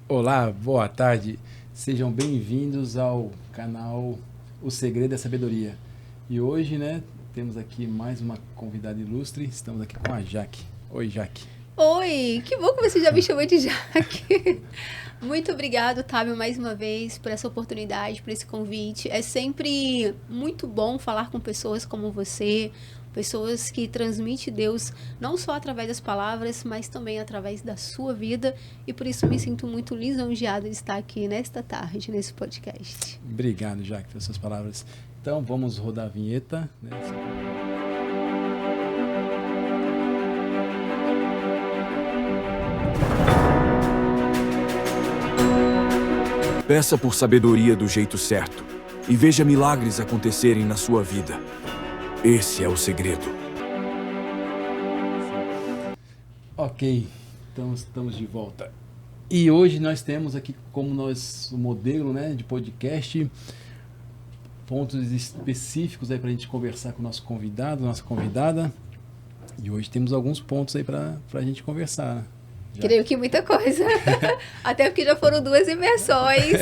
Olá, boa tarde. Sejam bem-vindos ao canal O Segredo da Sabedoria. E hoje, né, temos aqui mais uma convidada ilustre. Estamos aqui com a Jaque. Oi, Jaque. Oi, que bom que você já me chamou de Jaque. Muito obrigado, Tábio, mais uma vez, por essa oportunidade, por esse convite. É sempre muito bom falar com pessoas como você, pessoas que transmitem Deus não só através das palavras, mas também através da sua vida. E por isso me sinto muito lisonjeada de estar aqui nesta tarde, nesse podcast. Obrigado, Jaque, pelas suas palavras. Então, vamos rodar a vinheta, né? Peça por sabedoria do jeito certo e veja milagres acontecerem na sua vida. Esse é o segredo. Ok, então estamos de volta. E hoje nós temos aqui como o modelo, né, de podcast, pontos específicos aí para a gente conversar com o nosso convidado, nossa convidada. E hoje temos alguns pontos aí para a gente conversar. Creio que muita coisa. Até porque já foram 2 imersões.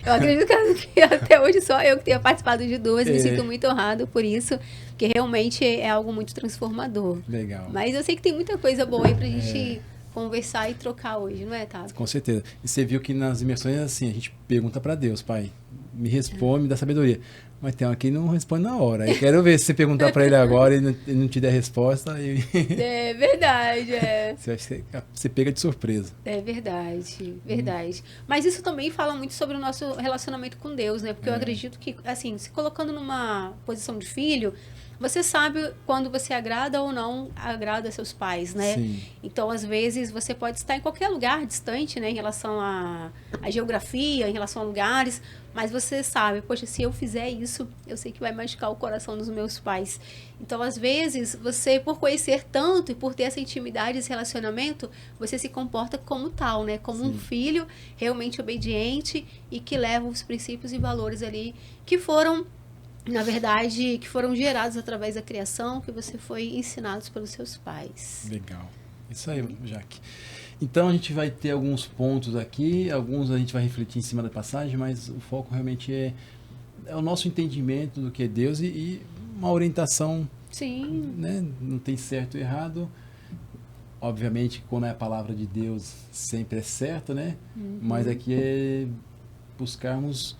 Eu acredito que até hoje só eu que tenha participado de 2. Me sinto muito honrado por isso, porque realmente é algo muito transformador. Legal. Mas eu sei que tem muita coisa boa aí pra gente conversar e trocar hoje, não é, Tato? Com certeza. E você viu que nas imersões, assim, a gente pergunta para Deus, Pai, me responde, me dá sabedoria. Mas tem um aqui que não responde na hora. Aí quero ver se você perguntar para ele agora e ele não te der resposta. Aí... É verdade, é. Você pega de surpresa. É verdade, verdade. Mas isso também fala muito sobre o nosso relacionamento com Deus, né? Porque eu acredito que, assim, se colocando numa posição de filho, você sabe quando você agrada ou não agrada seus pais, né? Sim. Então, às vezes, você pode estar em qualquer lugar distante, né? Em relação à geografia, em relação a lugares, mas você sabe, poxa, se eu fizer isso, eu sei que vai machucar o coração dos meus pais. Então, às vezes, você, por conhecer tanto e por ter essa intimidade, esse relacionamento, você se comporta como tal, né? Como um filho realmente obediente e que leva os princípios e valores ali que foram, na verdade, que foram gerados através da criação, que você foi ensinado pelos seus pais. Legal. Isso aí, Jaque. Então a gente vai ter alguns pontos aqui, alguns a gente vai refletir em cima da passagem, mas o foco realmente é o nosso entendimento do que é Deus e uma orientação. Sim. Né? Não tem certo e errado. Obviamente, quando é a palavra de Deus, sempre é certo, né? Mas aqui é buscarmos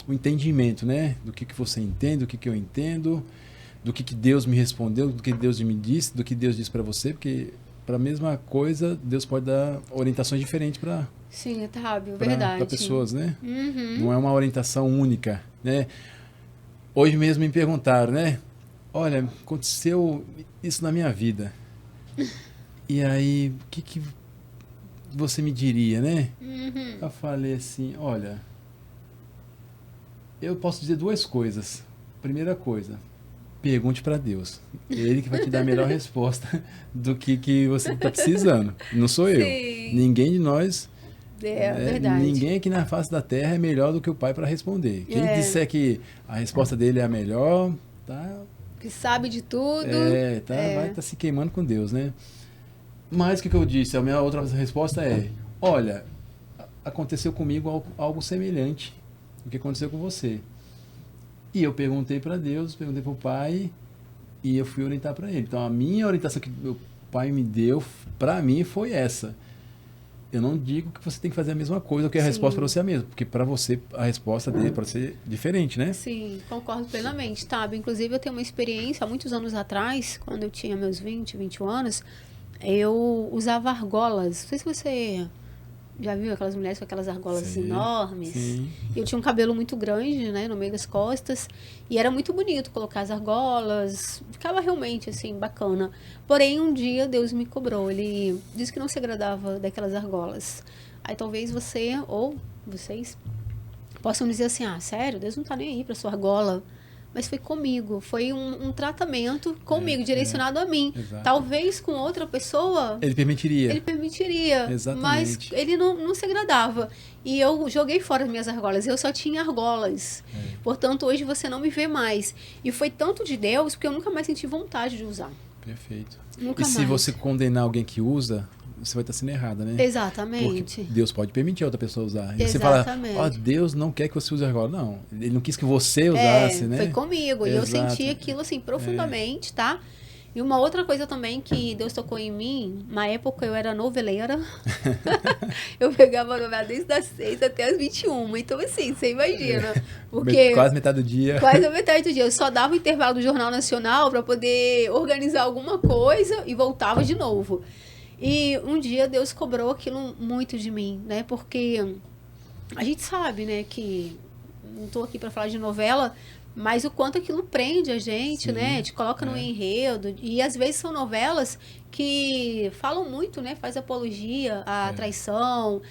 o entendimento, né? Do que você entende, do que eu entendo, do que Deus me respondeu, do que Deus me disse, do que Deus disse para você, porque para a mesma coisa, Deus pode dar orientações diferentes para Sim, Tábio, verdade. Para pessoas, né? Não é uma orientação única, né? Hoje mesmo me perguntaram, né? Olha, aconteceu isso na minha vida. E aí, o que você me diria, né? Eu falei assim, olha, eu posso dizer 2 coisas. Primeira coisa, pergunte para Deus. Ele que vai te dar a melhor resposta do que você está precisando. Não sou eu. Sim. Ninguém de nós... verdade. Ninguém aqui na face da Terra é melhor do que o Pai para responder. Quem disser que a resposta dele é a melhor, tá... Que sabe de tudo. Vai estar se queimando com Deus, né? Mas o que eu disse? A minha outra resposta é, olha, aconteceu comigo algo semelhante ao que aconteceu com você. E eu perguntei para Deus, perguntei para o Pai e eu fui orientar para ele. Então a minha orientação que o Pai me deu para mim foi essa. Eu não digo que você tem que fazer a mesma coisa ou que a resposta para você é a mesma, porque para você a resposta dele pode ser diferente, né? Sim, concordo plenamente, tá? Inclusive eu tenho uma experiência há muitos anos atrás, quando eu tinha meus 20, 21 anos, eu usava argolas. Não sei se você já viu aquelas mulheres com aquelas argolas enormes. Sim. Eu tinha um cabelo muito grande, né, no meio das costas, e era muito bonito colocar as argolas, ficava realmente, assim, bacana. Porém, um dia Deus me cobrou, ele disse que não se agradava daquelas argolas. Aí talvez você, ou vocês, possam dizer assim, sério, Deus não tá nem aí pra sua argola. Mas foi comigo, foi um tratamento comigo, direcionado a mim. Exato. Talvez com outra pessoa... Ele permitiria. Exatamente. Mas ele não se agradava. E eu joguei fora as minhas argolas, eu só tinha argolas. Portanto, hoje você não me vê mais. E foi tanto de Deus, porque eu nunca mais senti vontade de usar. Perfeito. Nunca se mais. você condenar alguém que usa, você vai estar sendo errada, né? Exatamente. Porque Deus pode permitir a outra pessoa usar. E você fala, Exatamente. Deus não quer que você use agora. Não, ele não quis que você usasse, né? Foi comigo. E eu Exato. senti aquilo, assim, profundamente, tá? E uma outra coisa também que Deus tocou em mim, na época eu era noveleira. Eu pegava a novela desde as 6 até as 21. Então, assim, você imagina. Porque Quase metade do dia. quase a metade do dia. Eu só dava o intervalo do Jornal Nacional para poder organizar alguma coisa e voltava de novo. E um dia Deus cobrou aquilo muito de mim, né? Porque a gente sabe, né, que não estou aqui para falar de novela, mas o quanto aquilo prende a gente, Sim, né? Te coloca no enredo. E às vezes são novelas que falam muito, né? Faz apologia à traição.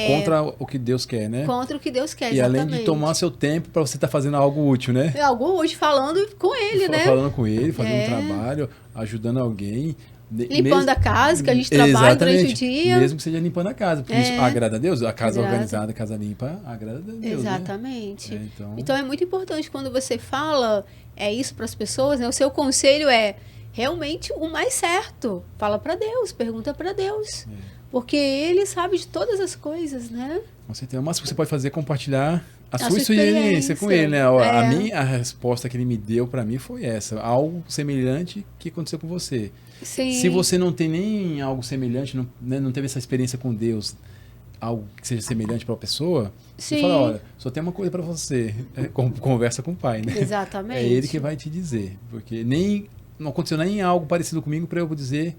Contra o que Deus quer, né? Contra o que Deus quer, E exatamente. além de tomar seu tempo para você estar fazendo algo útil, né? É algo hoje falando com ele, né? Falando com ele, fazendo um trabalho, ajudando alguém. Limpando a casa, que a gente trabalha durante o dia. Mesmo que seja limpando a casa. Porque isso agrada a Deus. A casa organizada, a casa limpa, agrada a Deus. Exatamente. Né? Então é muito importante quando você fala isso para as pessoas, né? O seu conselho é realmente o mais certo. Fala para Deus, pergunta para Deus. Porque Ele sabe de todas as coisas, né? Com certeza. O máximo que você pode fazer é compartilhar a sua experiência com ele, né? A resposta que ele me deu para mim foi essa. Algo semelhante que aconteceu com você. Sim. Se você não tem nem algo semelhante, não teve essa experiência com Deus, algo que seja semelhante para a pessoa, você fala, olha, só tem uma coisa para você, conversa com o Pai, né? Exatamente. É ele que vai te dizer, porque não aconteceu nem algo parecido comigo para eu dizer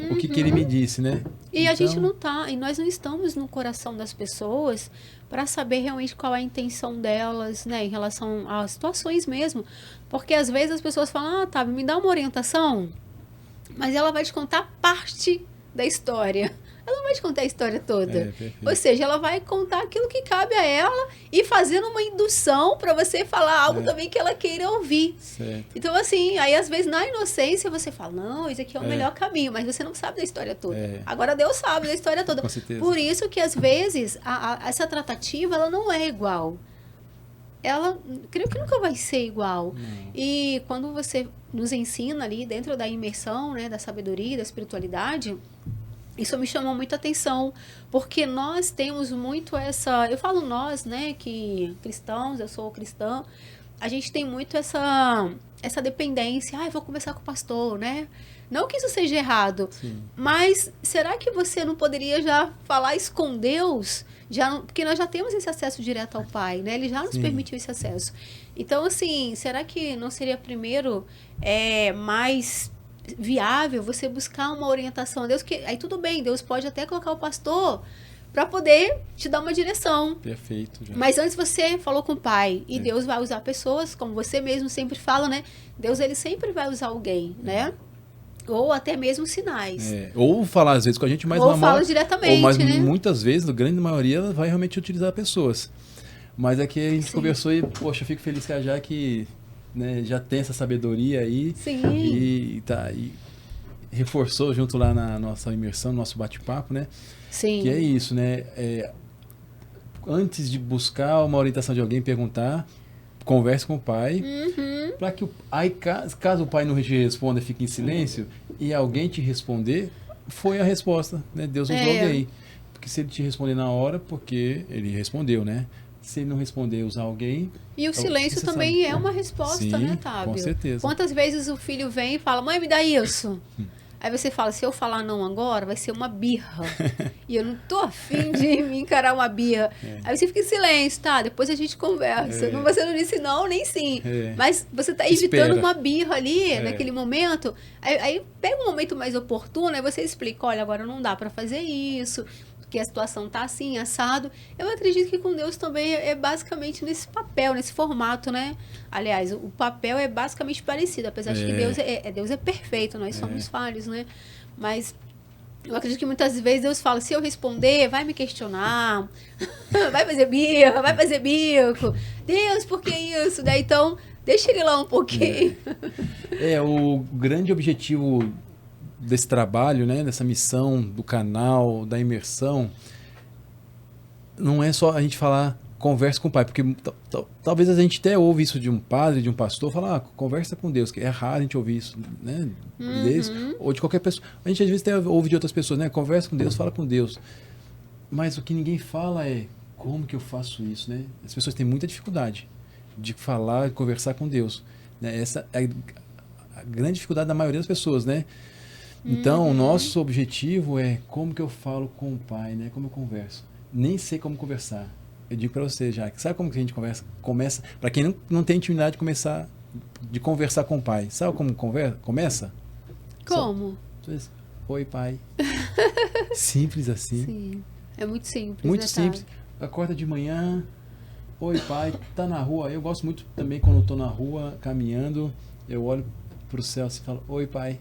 o que ele me disse, né? E a gente não tá, e nós não estamos no coração das pessoas para saber realmente qual é a intenção delas, né, em relação às situações mesmo, porque às vezes as pessoas falam, tá, me dá uma orientação, mas ela vai te contar parte da história. Ela não vai te contar a história toda. Ou seja, ela vai contar aquilo que cabe a ela e fazendo uma indução para você falar algo também que ela queira ouvir. Certo. Então, assim, aí às vezes na inocência você fala, não, isso aqui é o melhor caminho, mas você não sabe da história toda. Agora Deus sabe da história toda. Com certeza. Por isso que às vezes essa tratativa ela não é igual. Ela, creio que nunca vai ser igual. Não. E quando você nos ensina ali dentro da imersão, né, da sabedoria, da espiritualidade, isso me chamou muita atenção, porque nós temos muito eu falo nós, né, que cristãos, eu sou cristã, a gente tem muito essa dependência, eu vou conversar com o pastor, né? Não que isso seja errado, mas será que você não poderia já falar isso com Deus? Porque nós já temos esse acesso direto ao Pai, né? Ele já nos permitiu esse acesso. Então, assim, será que não seria primeiro mais viável você buscar uma orientação a Deus? Que aí tudo bem, Deus pode até colocar o pastor para poder te dar uma direção. Perfeito. Já. Mas antes você falou com o Pai e Deus vai usar pessoas, como você mesmo sempre fala, né? Deus, ele sempre vai usar alguém, né? Ou até mesmo sinais. Ou falar às vezes com a gente, mas ou fala diretamente, mas né? Muitas vezes, na grande maioria, ela vai realmente utilizar pessoas. Mas aqui a gente conversou e, poxa, eu fico feliz que a Jaque, né, já tem essa sabedoria aí. Sim. E reforçou junto lá na nossa imersão, no nosso bate-papo, né? Sim. Que é isso, né? Antes de buscar uma orientação de alguém, perguntar, converse com o pai, para que caso o pai não te responda, fique em silêncio, e alguém te responder, foi a resposta, né? Deus usou alguém. Porque se ele te responder na hora, porque ele respondeu, né? Se ele não responder, usar alguém... E o silêncio também é uma resposta, né, Tábio? Com certeza. Quantas vezes o filho vem e fala, mãe, me dá isso. Aí você fala, se eu falar não agora, vai ser uma birra. E eu não tô afim de me encarar uma birra. Aí você fica em silêncio, tá? Depois a gente conversa. Você não disse não, nem sim. Mas você tá evitando uma birra ali, naquele momento. Aí pega um momento mais oportuno, aí você explica, olha, agora não dá para fazer isso, porque a situação tá assim, assado. Eu acredito que com Deus também é basicamente nesse papel, nesse formato, né? Aliás, o papel é basicamente parecido, apesar de que Deus é perfeito, nós somos falhos, né? Mas eu acredito que muitas vezes Deus fala, se eu responder, vai me questionar, vai fazer birra, vai fazer bico. Deus, por que isso? Daí, então, deixa ele lá um pouquinho. O grande objetivo desse trabalho, né, dessa missão do canal, da imersão, não é só a gente falar converse com o pai, porque talvez a gente até ouve isso de um padre, de um pastor, falar, conversa com Deus, que é raro a gente ouvir isso, né? Ou de qualquer pessoa. A gente às vezes até ouve de outras pessoas, né? Conversa com Deus, fala com Deus. Mas o que ninguém fala é, como que eu faço isso, né? As pessoas têm muita dificuldade de falar, de conversar com Deus, né? Essa é a grande dificuldade da maioria das pessoas, né? Então, o nosso objetivo é como que eu falo com o pai, né? Como eu converso. Nem sei como conversar. Eu digo para você já, sabe como que a gente começa? Para quem não tem intimidade de conversar com o pai, sabe como começa? Como? Oi, pai. Simples assim. Sim, é muito simples. Muito né, simples. Acorda de manhã, oi, pai, tá na rua. Eu gosto muito também quando eu tô na rua, caminhando, eu olho pro céu e falo, oi, pai.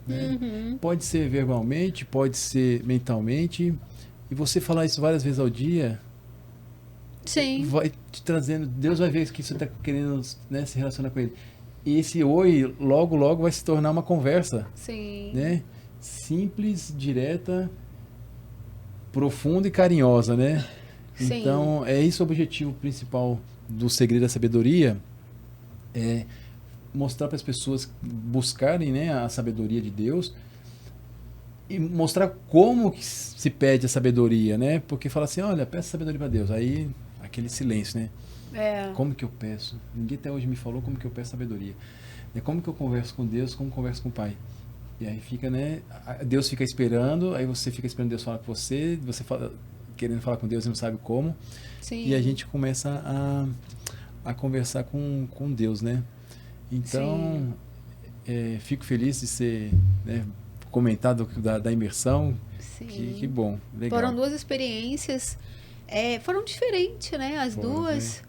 Né? Pode ser verbalmente, pode ser mentalmente, e você falar isso várias vezes ao dia, Sim. vai te trazendo, Deus vai ver que você está querendo, né, se relacionar com ele, e esse oi logo logo vai se tornar uma conversa. Sim. Né? Simples, direta, profunda e carinhosa, né? Sim. Então é esse o objetivo principal do Segredo da Sabedoria, é mostrar para as pessoas buscarem, né, a sabedoria de Deus e mostrar como que se pede a sabedoria, né? Porque fala assim, olha, peça sabedoria para Deus. Aí, aquele silêncio, né? Como que eu peço? Ninguém até hoje me falou como que eu peço sabedoria. Como que eu converso com Deus, como converso com o Pai? E aí fica, né? Deus fica esperando, aí você fica esperando Deus falar com você fala, querendo falar com Deus e não sabe como. Sim. E a gente começa a conversar com Deus, né? Então, fico feliz de ser, né, comentado da imersão. Sim. Que bom, legal. Foram 2 experiências, foram diferentes, né? As duas.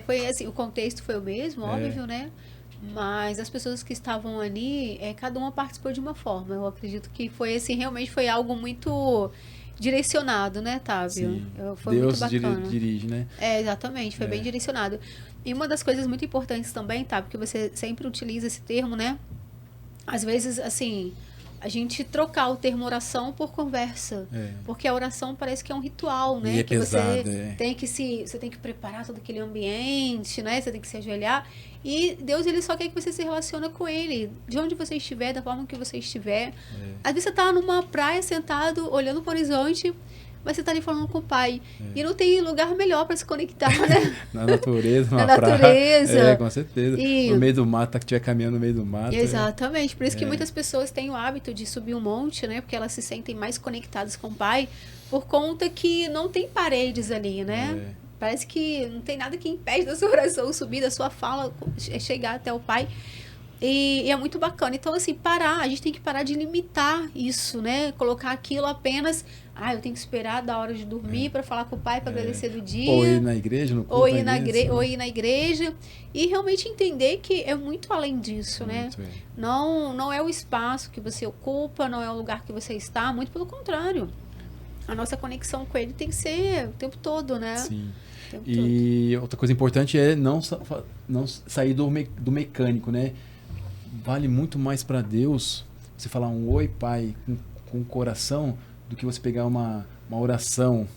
Foi assim, o contexto foi o mesmo, óbvio, né? Mas as pessoas que estavam ali, cada uma participou de uma forma. Eu acredito que foi assim, realmente foi algo muito direcionado, né, Távio? Foi Deus muito bacana. dirige, né? Exatamente, foi bem direcionado. E uma das coisas muito importantes também, tá? Porque você sempre utiliza esse termo, né? Às vezes, assim, a gente trocar o termo oração por conversa. Porque a oração parece que é um ritual, né? E é que pesado, você tem que preparar todo aquele ambiente, né? Você tem que se ajoelhar. E Deus, ele só quer que você se relacione com ele. De onde você estiver, da forma que você estiver. Às vezes você tá numa praia, sentado, olhando para o horizonte, mas você tá ali falando com o pai. E não tem lugar melhor para se conectar, né? Na natureza, na natureza. Com certeza. No meio do mato, que estiver caminhando no meio do mato. Exatamente. Por isso que muitas pessoas têm o hábito de subir um monte, né? Porque elas se sentem mais conectadas com o pai, por conta que não tem paredes ali, né? Parece que não tem nada que impede da sua oração subir, da sua fala, chegar até o pai. E é muito bacana. Então, assim, a gente tem que parar de limitar isso, né? Colocar aquilo apenas, eu tenho que esperar da hora de dormir para falar com o pai, para agradecer do dia. Ou ir na igreja, no culto, ou ir na igreja. E realmente entender que é muito além disso, né? Não é o espaço que você ocupa, não é o lugar que você está, muito pelo contrário. A nossa conexão com ele tem que ser o tempo todo, né? Sim. E outra coisa importante é não sair do mecânico, né? Vale muito mais para Deus você falar um oi, pai, com o coração, do que você pegar uma oração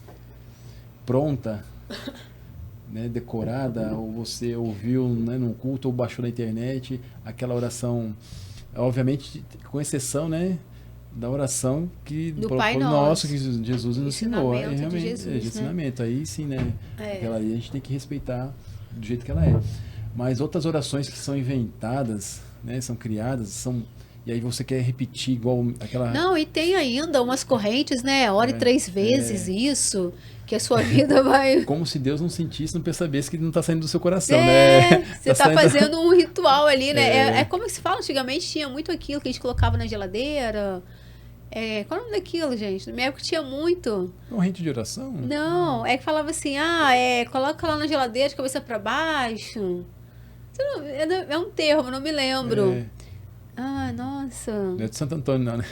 pronta, né, decorada, ou você ouviu, né, num culto ou baixou na internet aquela oração, obviamente com exceção, né, da oração do Pai Nosso que Jesus nos ensinou, realmente de ensinamento, né? Aí sim, né, aquela aí a gente tem que respeitar do jeito que ela é. Mas outras orações que são inventadas, né, são criadas, e aí você quer repetir igual aquela... Não, e tem ainda umas correntes, né? Ore 3 vezes isso, que a sua vida vai... Como se Deus não sentisse, não percebesse que não está saindo do seu coração, né? Você está fazendo um ritual ali, né? É como se fala, antigamente tinha muito aquilo que a gente colocava na geladeira. Qual é o nome daquilo, gente? Na minha época tinha muito. Corrente de oração? Não, que falava assim, coloca lá na geladeira de cabeça para baixo. É um termo, não me lembro. Nossa. Não é de Santo Antônio, não, né?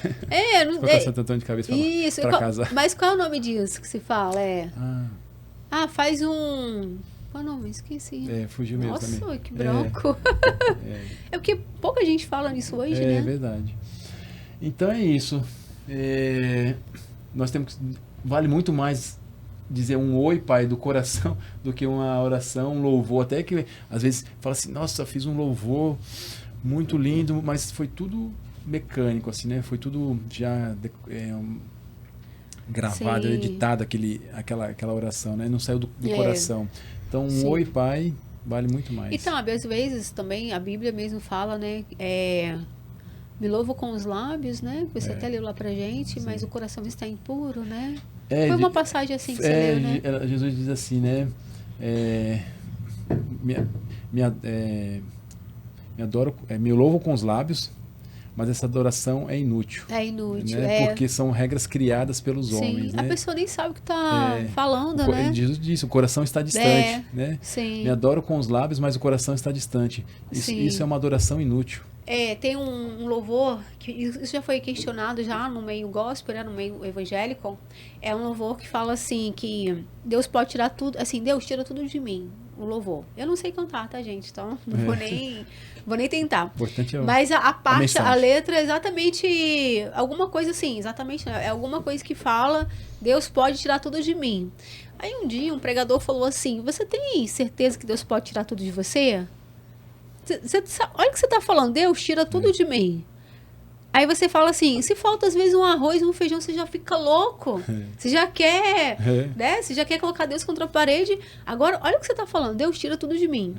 Não colocar Santo Antônio de cabeça para casa. Mas qual é o nome disso que se fala? Faz um... Qual é o nome? Esqueci. Fugiu mesmo também. Nossa, que branco. É porque pouca gente fala nisso hoje, né? É verdade. Então é isso. Nós temos que... Vale muito mais dizer um oi, pai, do coração, do que uma oração, um louvor. Até que, às vezes, fala assim, nossa, fiz um louvor muito lindo, mas foi tudo mecânico, assim, né? Foi tudo já gravado, Sim. editado, aquela oração, né? Não saiu do É. coração. Então, um Sim. oi, pai, vale muito mais. E sabe, às vezes também a Bíblia mesmo fala, né? Me louvo com os lábios, né? Você até leu lá pra gente, mas o coração está impuro, né? Foi uma passagem assim que você leu, né? Jesus diz assim, né? Me adoro, me louvo com os lábios, mas essa adoração é inútil. É inútil, né? Porque são regras criadas pelos homens, Sim, né? a pessoa nem sabe o que está falando, né? Jesus disse, o coração está distante, né? Sim. Me adoro com os lábios, mas o coração está distante. Isso é uma adoração inútil. Tem um louvor, que isso já foi questionado já no meio gospel, né, no meio evangélico. É um louvor que fala assim, que Deus pode tirar tudo, assim, Deus tira tudo de mim, o louvor. Eu não sei cantar, tá, gente? Então, não vou nem tentar. Importante Mas a parte, a letra é exatamente alguma coisa assim, exatamente, é alguma coisa que fala, Deus pode tirar tudo de mim. Aí um dia um pregador falou assim, você tem certeza que Deus pode tirar tudo de você? Olha o que você está falando, Deus tira tudo de mim. Aí você fala assim, se falta às vezes um arroz, um feijão, você já fica louco. Você já quer, né? Você já quer colocar Deus contra a parede. Agora, olha o que você está falando, Deus tira tudo de mim.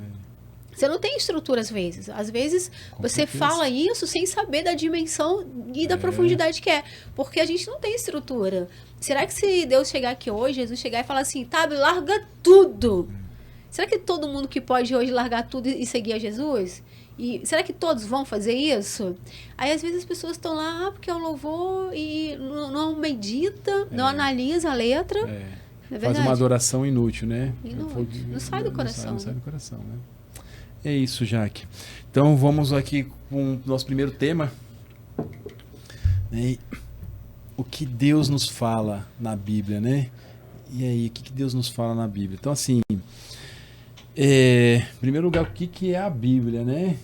Você não tem estrutura às vezes. Às vezes você fala isso sem saber da dimensão e da profundidade que é. Porque a gente não tem estrutura. Será que se Deus chegar aqui hoje, Jesus chegar e falar assim, Tabi, larga tudo. Será que todo mundo que pode hoje largar tudo e seguir a Jesus? E será que todos vão fazer isso? Aí às vezes as pessoas estão lá porque é um louvor e não medita, não analisa a letra. É faz uma adoração inútil, né? Inútil. Não sai do coração. Não sai do coração, né? É isso, Jaque. Então vamos aqui com o nosso primeiro tema. Né? O que Deus nos fala na Bíblia, né? E aí, o que Deus nos fala na Bíblia? Então, assim, em primeiro lugar, o que é a Bíblia, né?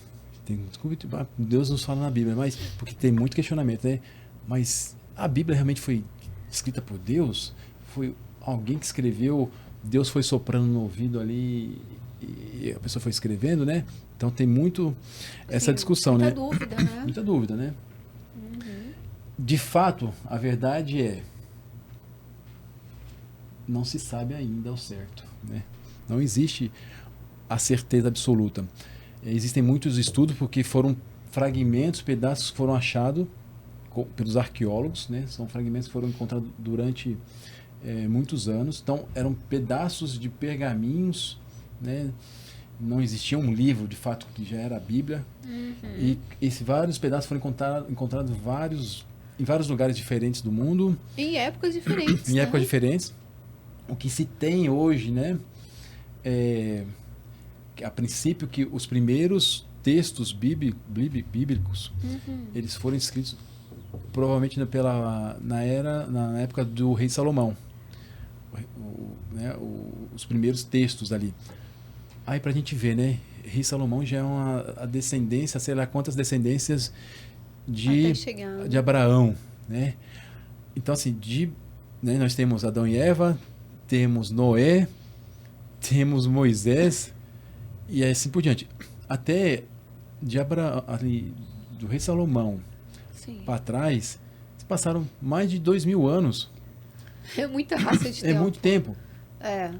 Deus nos fala na Bíblia, mas porque tem muito questionamento, né? Mas a Bíblia realmente foi escrita por Deus? Foi alguém que escreveu? Deus foi soprando no ouvido ali e a pessoa foi escrevendo, né? Então tem muito essa discussão, né? Muita dúvida, né? Muita dúvida, né? De fato, a verdade é, não se sabe ainda ao certo, né? Não existe a certeza absoluta. Existem muitos estudos porque foram fragmentos, pedaços que foram achados pelos arqueólogos, né? São fragmentos que foram encontrados durante muitos anos. Então, eram pedaços de pergaminhos, né? Não existia um livro, de fato, que já era a Bíblia. E esses vários pedaços foram encontrados em vários lugares diferentes do mundo. Em épocas diferentes. Em épocas diferentes. O que se tem hoje, né? A princípio, que os primeiros textos bíblicos, eles foram escritos provavelmente na época do rei Salomão. Os primeiros textos ali. Aí pra gente ver, né? Rei Salomão já é a descendência, sei lá quantas descendências de Abraão, né? Então, assim, né, nós temos Adão e Eva, temos Noé, temos Moisés e assim por diante. Até de Abraão, ali, do rei Salomão para trás, passaram mais de 2000 anos. É muita raça de tempo. É muito tempo.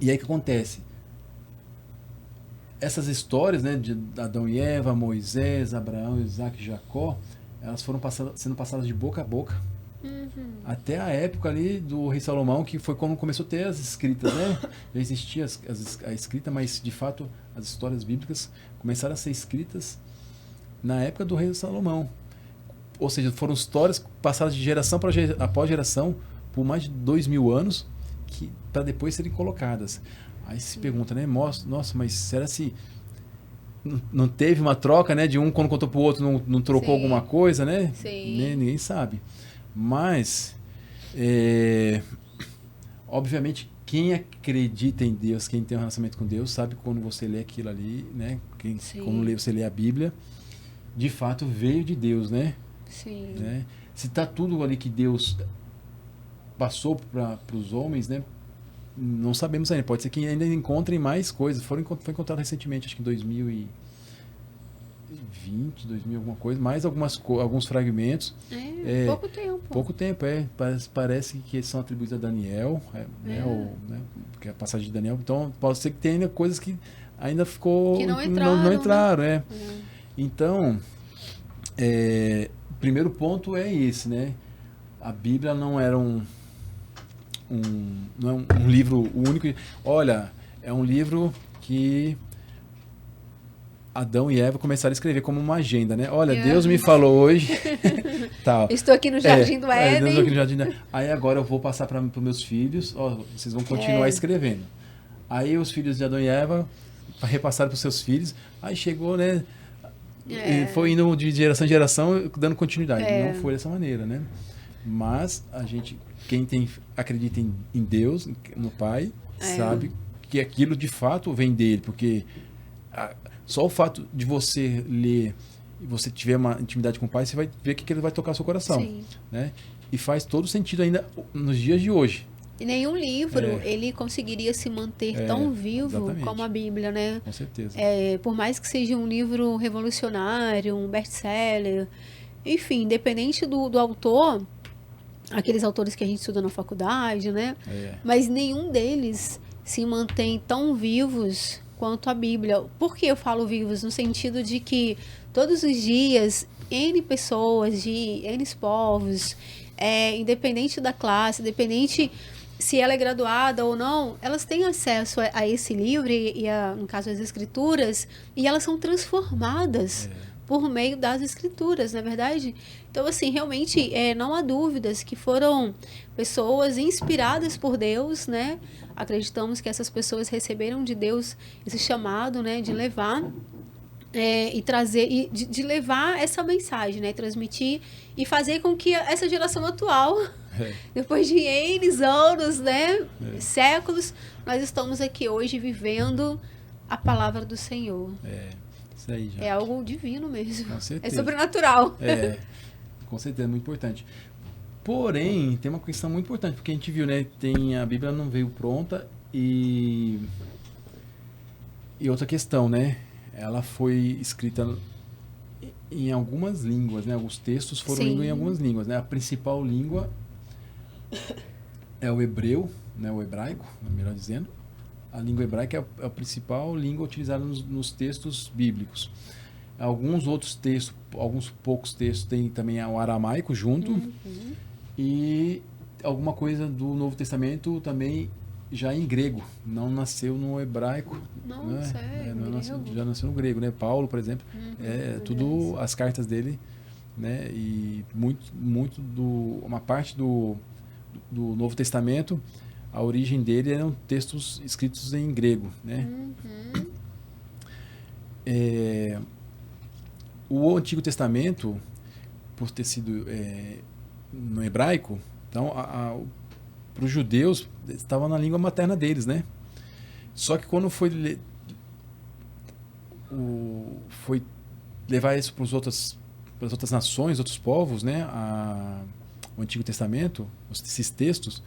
E aí o que acontece? Essas histórias, né, de Adão e Eva, Moisés, Abraão, Isaac e Jacó, elas foram sendo passadas de boca a boca. Até a época ali do rei Salomão, que foi quando começou a ter as escritas, né? Já existia a escrita, mas de fato as histórias bíblicas começaram a ser escritas na época do rei Salomão. Ou seja, foram histórias passadas de geração após geração por mais de 2000 anos, para depois serem colocadas. Aí se pergunta, né? Nossa, mas será se não teve uma troca, né? De um quando contou pro outro não trocou alguma coisa, né? Sim. Ninguém sabe. Mas, obviamente, quem acredita em Deus, quem tem um relacionamento com Deus, sabe que quando você lê aquilo ali, né? Quando você lê a Bíblia, de fato veio de Deus, né? Sim. Né? Se está tudo ali que Deus passou para os homens, né? não sabemos ainda. Pode ser que ainda encontrem mais coisas. Foi encontrado recentemente, acho que em 2020, 2000 alguma coisa, mais alguns fragmentos. Pouco tempo. Pouco tempo, parece que eles são atribuídos a Daniel, porque é a passagem de Daniel. Então, pode ser que tenha ainda coisas que ainda ficou... Que não entraram, né? Então, o primeiro ponto é esse, né? A Bíblia não era não é um livro único. Olha, é um livro que Adão e Eva começaram a escrever como uma agenda, né? Olha, Deus me falou hoje. Tal. Estou aqui no Jardim do Éden. Aqui no Jardim do Éden. Aí agora eu vou passar para os meus filhos. Vocês vão continuar escrevendo. Aí os filhos de Adão e Eva repassaram para os seus filhos. Aí chegou, né? Foi indo de geração em geração, dando continuidade. Não foi dessa maneira, né? Mas quem acredita em Deus, no Pai, sabe que aquilo de fato vem dele, porque só o fato de você ler e você tiver uma intimidade com o Pai, você vai ver que ele vai tocar seu coração. Né? E faz todo sentido ainda nos dias de hoje. E nenhum livro ele conseguiria se manter tão vivo como a Bíblia, né? Com certeza. Por mais que seja um livro revolucionário, um best-seller, enfim, independente do autor, aqueles autores que a gente estuda na faculdade, né? Mas nenhum deles se mantém tão vivos quanto a Bíblia. Por que eu falo vivos? No sentido de que todos os dias, N pessoas de N povos, independente da classe, independente se ela é graduada ou não, elas têm acesso a esse livro e no caso, as escrituras, e elas são transformadas por meio das escrituras, não é verdade? Então, assim, realmente, não há dúvidas que foram pessoas inspiradas por Deus, né? Acreditamos que essas pessoas receberam de Deus esse chamado, né? De levar e trazer, de levar essa mensagem, né? Transmitir e fazer com que essa geração atual, depois de N anos, né? Séculos, nós estamos aqui hoje vivendo a palavra do Senhor. Isso aí, já. É algo divino mesmo. Com certeza. É sobrenatural. Com certeza, é muito importante. Porém, tem uma questão muito importante, porque a gente viu, né? A Bíblia não veio pronta e outra questão, né? Ela foi escrita em algumas línguas, né? Alguns textos foram em algumas línguas, né? A principal língua é o hebreu, né? O hebraico, melhor dizendo. A língua hebraica é a principal língua utilizada nos textos bíblicos. Alguns outros textos, alguns poucos textos, tem também o aramaico junto. E alguma coisa do Novo Testamento também já em grego. Não nasceu no hebraico. Não, né? sério, Já nasceu no grego, né? Paulo, por exemplo, tudo as cartas dele, né? E uma parte do Novo Testamento, a origem dele eram textos escritos em grego, né? O Antigo Testamento, por ter sido no hebraico, então para os judeus estava na língua materna deles, né? Só que quando foi levar isso para as outras nações, outros povos, né? O Antigo Testamento, esses textos,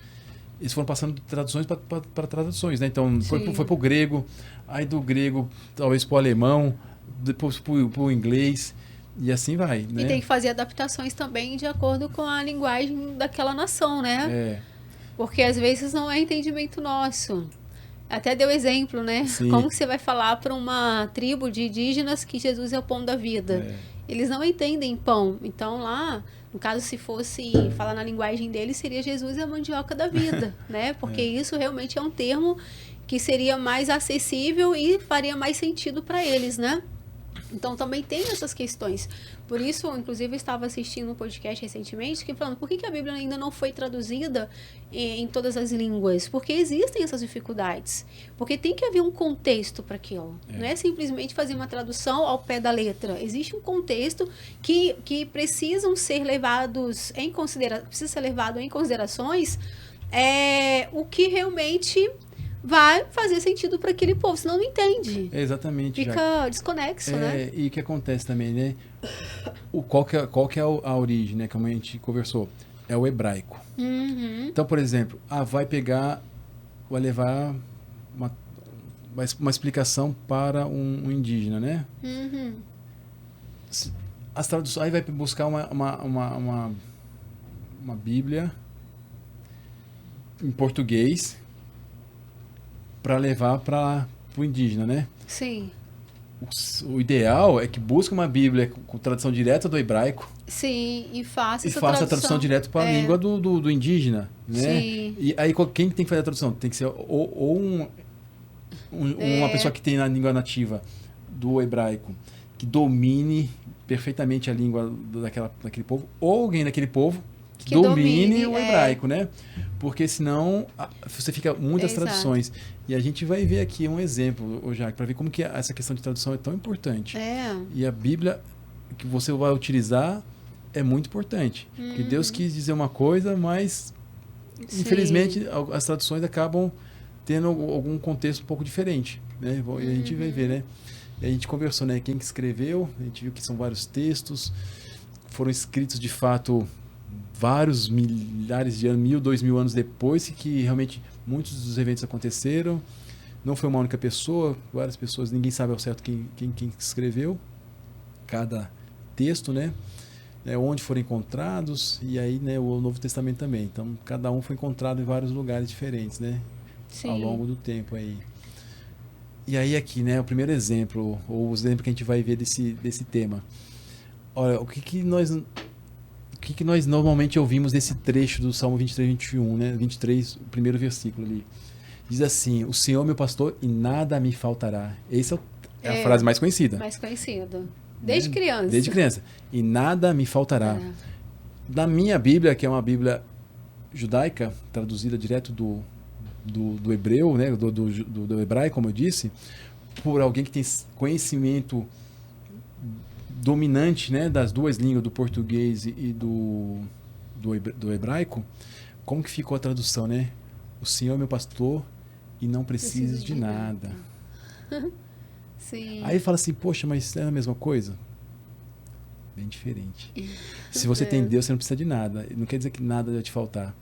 eles foram passando de traduções para traduções, né? Então foi para o grego, aí do grego talvez para o alemão, depois para o inglês, e assim vai, né? E tem que fazer adaptações também de acordo com a linguagem daquela nação, né? Porque às vezes não é entendimento nosso. Até deu exemplo, né? Sim. Como que você vai falar para uma tribo de indígenas que Jesus é o pão da vida? Eles não entendem pão. Então lá, no caso, se fosse falar na linguagem deles, seria Jesus a mandioca da vida, né? Porque isso realmente é um termo que seria mais acessível e faria mais sentido para eles, né? Então também tem essas questões. Por isso, inclusive, eu estava assistindo um podcast recentemente que falando por que a Bíblia ainda não foi traduzida em todas as línguas? Porque existem essas dificuldades. Porque tem que haver um contexto para aquilo. Não é simplesmente fazer uma tradução ao pé da letra. Existe um contexto que precisam ser levados em precisa ser levado em considerações o que realmente vai fazer sentido para aquele povo, senão não entende. Exatamente. Fica desconexo, né? E o que acontece também, né? Qual que é a origem, né? Como a gente conversou? É o hebraico. Então, por exemplo, vai pegar vai levar uma explicação para um indígena, né? Uhum. As traduções, aí vai buscar uma Bíblia em português para levar para o indígena, né? Sim. O ideal é que busque uma Bíblia com tradução direta do hebraico Sim, e faça e essa faça a tradução direto para a língua do indígena, né? Sim. E aí quem tem que fazer a tradução? Tem que ser uma pessoa que tem na língua nativa do hebraico, que domine perfeitamente a língua daquele povo, ou alguém daquele povo que domine o hebraico, né? Porque senão você fica muitas traduções. E a gente vai ver aqui um exemplo, Jaque, para ver como que essa questão de tradução é tão importante. E a Bíblia que você vai utilizar é muito importante. Porque Deus quis dizer uma coisa, mas infelizmente as traduções acabam tendo algum contexto um pouco diferente, né? E a gente vai ver, né? E a gente conversou, né? Quem que escreveu, a gente viu que são vários textos, foram escritos de fato vários milhares de anos, 1.000, 2.000 anos depois que realmente muitos dos eventos aconteceram. Não foi uma única pessoa, várias pessoas, ninguém sabe ao certo quem escreveu cada texto, né? Onde foram encontrados, e aí, né, o Novo Testamento também. Então, cada um foi encontrado em vários lugares diferentes, né? Sim. Ao longo do tempo aí. E aí aqui, né, o primeiro exemplo, ou o exemplo que a gente vai ver desse tema. Olha, o que nós normalmente ouvimos nesse trecho do Salmo 23, 21, né? 23, o primeiro versículo ali. Diz assim: o Senhor é meu pastor e nada me faltará. Essa é a frase mais conhecida. Mais conhecida. Desde criança. Desde criança. E nada me faltará. Da minha Bíblia, que é uma Bíblia judaica, traduzida direto do hebreu, né? do hebraico, como eu disse, por alguém que tem conhecimento dominante, né, das duas línguas, do português e do hebraico, como que ficou a tradução, né? O Senhor é meu pastor e não preciso de nada. Sim. Aí fala assim, poxa, mas é a mesma coisa? Bem diferente. Se você tem Deus, você não precisa de nada. Não quer dizer que nada vai te faltar.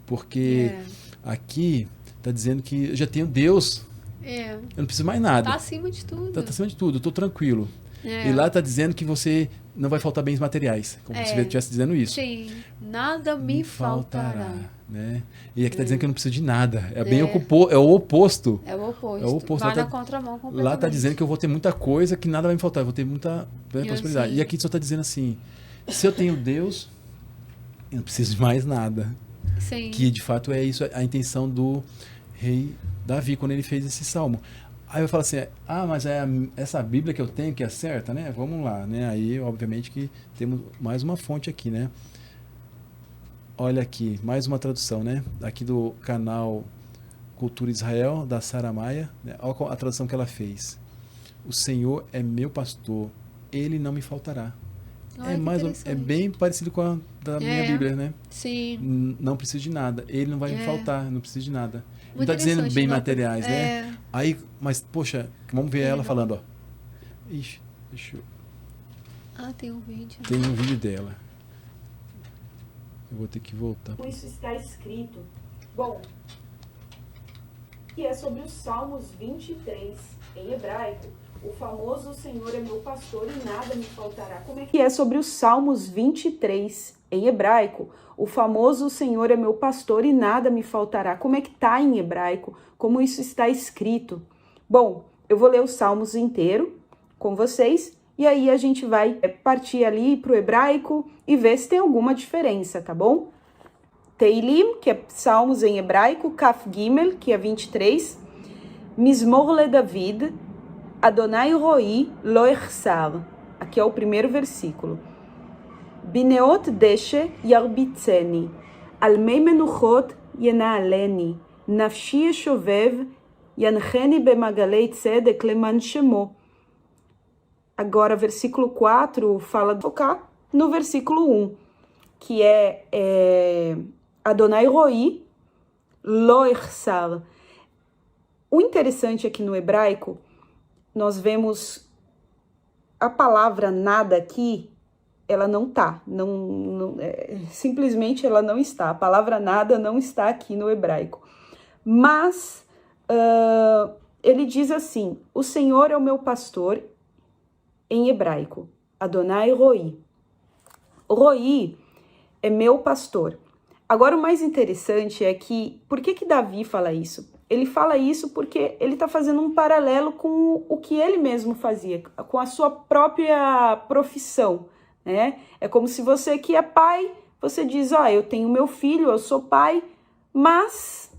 Porque aqui está dizendo que eu já tenho Deus. Eu não preciso mais nada. Está acima de tudo. Está acima de tudo, eu estou tranquilo. E lá está dizendo que você não vai faltar bens materiais. Como se estivesse dizendo isso. Sim. Nada me faltará. Né? E aqui está dizendo que eu não preciso de nada. É bem o oposto. É o oposto. É o oposto. Vai na contramão completamente. Lá está dizendo que eu vou ter muita coisa que nada vai me faltar. Eu vou ter muita possibilidade. E aqui só está dizendo assim, se eu tenho Deus, eu não preciso de mais nada. Sim. Que de fato é isso a intenção do rei Davi quando ele fez esse salmo. Aí eu falo assim, mas é essa Bíblia que eu tenho que é certa, né? Vamos lá, né? Aí, obviamente, que temos mais uma fonte aqui, né? Olha aqui, mais uma tradução, né? Aqui do canal Cultura Israel, da Sara Maia, né? Olha a tradução que ela fez. O Senhor é meu pastor, ele não me faltará. É bem parecido com a da minha Bíblia, né? Sim. Não preciso de nada, ele não vai me faltar, não preciso de nada. Não está Muito dizendo bem materiais, né? Aí, mas, poxa, vamos ver ela falando, ó. Ixi, deixa eu... tem um vídeo. Tem um vídeo dela. Eu vou ter que voltar. Isso está escrito. Bom, que é sobre os Salmos 23, em hebraico. O famoso "O Senhor é meu pastor e nada me faltará". Como é que é sobre os Salmos 23, em hebraico? O famoso "O Senhor é meu pastor e nada me faltará". Como é que está em hebraico? Como isso está escrito? Bom, eu vou ler os Salmos inteiro com vocês e aí a gente vai partir ali para o hebraico e ver se tem alguma diferença, tá bom? Teilim, que é Salmos em hebraico, Kaf Gimel, que é 23, Mizmor le David, Adonai Roi lo echsar. Aqui é o primeiro versículo. Bineot deshe yarbitzeni, almei menuchot yenaaleni, nafshi eshovev yancheni bemagalei tzedek leman shemo. Agora, versículo 4 fala de focar no versículo 1, que é Adonai Roi lo echsar. O interessante aqui no hebraico, nós vemos a palavra nada aqui, ela não tá, simplesmente ela não está. A palavra nada não está aqui no hebraico. Mas ele diz assim, o Senhor é o meu pastor, em hebraico, Adonai Roi. Roi é meu pastor. Agora, o mais interessante é que, por que Davi fala isso? Ele fala isso porque ele está fazendo um paralelo com o que ele mesmo fazia, com a sua própria profissão, né? É como se você que é pai, você diz, eu tenho meu filho, eu sou pai, mas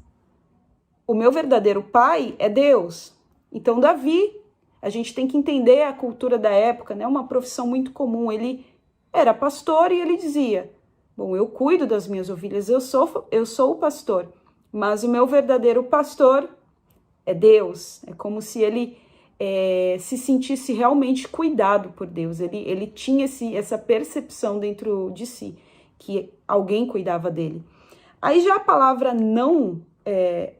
o meu verdadeiro pai é Deus. Então, Davi, a gente tem que entender a cultura da época, né? Uma profissão muito comum. Ele era pastor e ele dizia, bom, eu cuido das minhas ovelhas, eu sou o pastor, mas o meu verdadeiro pastor é Deus. É como se ele se sentisse realmente cuidado por Deus. Ele tinha essa percepção dentro de si, que alguém cuidava dele. Aí já a palavra não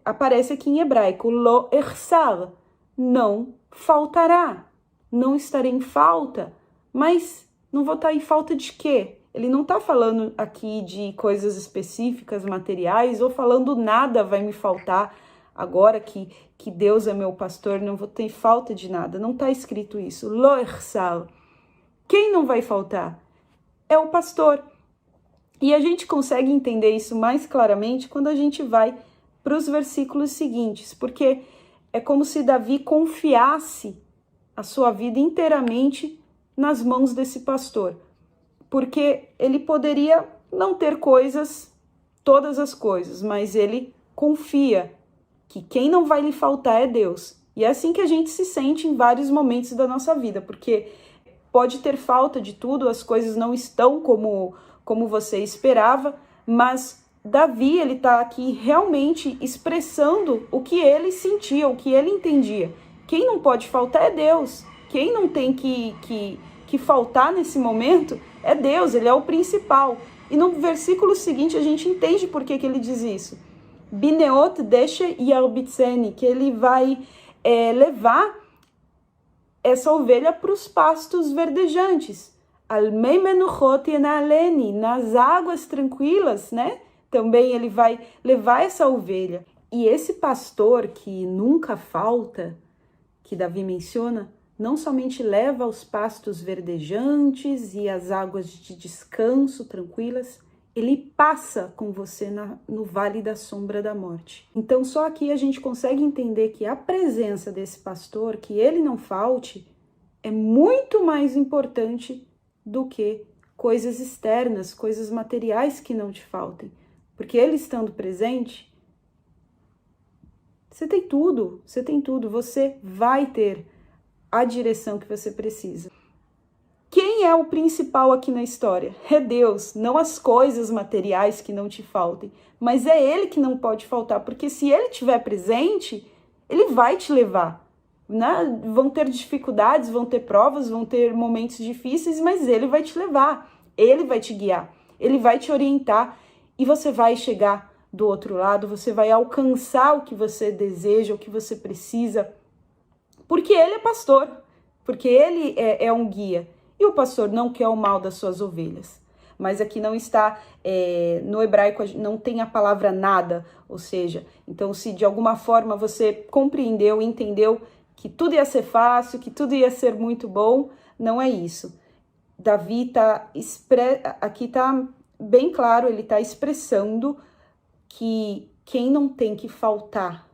aparece aqui em hebraico, lo echsar, não faltará, não estarei em falta, mas não vou estar em falta de quê? Ele não está falando aqui de coisas específicas, materiais, ou falando nada vai me faltar agora que Deus é meu pastor, não vou ter falta de nada. Não está escrito isso. Lo echsar. Quem não vai faltar? É o pastor. E a gente consegue entender isso mais claramente quando a gente vai para os versículos seguintes, porque é como se Davi confiasse a sua vida inteiramente nas mãos desse pastor, porque ele poderia não ter todas as coisas, mas ele confia que quem não vai lhe faltar é Deus. E é assim que a gente se sente em vários momentos da nossa vida, porque pode ter falta de tudo, as coisas não estão como você esperava, mas Davi, ele está aqui realmente expressando o que ele sentia, o que ele entendia. Quem não pode faltar é Deus. Quem não tem que faltar nesse momento é Deus, ele é o principal. E no versículo seguinte a gente entende por que ele diz isso. Bineot deshe yarbitzeni, que ele vai levar essa ovelha para os pastos verdejantes. Almei menuchot yenaleni, nas águas tranquilas, né? Também ele vai levar essa ovelha. E esse pastor que nunca falta, que Davi menciona, não somente leva aos pastos verdejantes e às águas de descanso tranquilas, ele passa com você no vale da sombra da morte. Então só aqui a gente consegue entender que a presença desse pastor, que ele não falte, é muito mais importante do que coisas externas, coisas materiais que não te faltem. Porque ele estando presente, você tem tudo, você vai ter a direção que você precisa. Quem é o principal aqui na história? É Deus, não as coisas materiais que não te faltem, mas é Ele que não pode faltar, porque se Ele estiver presente, Ele vai te levar. Né? Vão ter dificuldades, vão ter provas, vão ter momentos difíceis, mas Ele vai te levar, Ele vai te guiar, Ele vai te orientar e você vai chegar do outro lado, você vai alcançar o que você deseja, o que você precisa, porque Ele é pastor, porque Ele é um guia. E o pastor não quer o mal das suas ovelhas. Mas aqui não está, no hebraico não tem a palavra nada, ou seja, então se de alguma forma você compreendeu, entendeu que tudo ia ser fácil, que tudo ia ser muito bom, não é isso. Davi aqui está bem claro, ele está expressando que quem não tem que faltar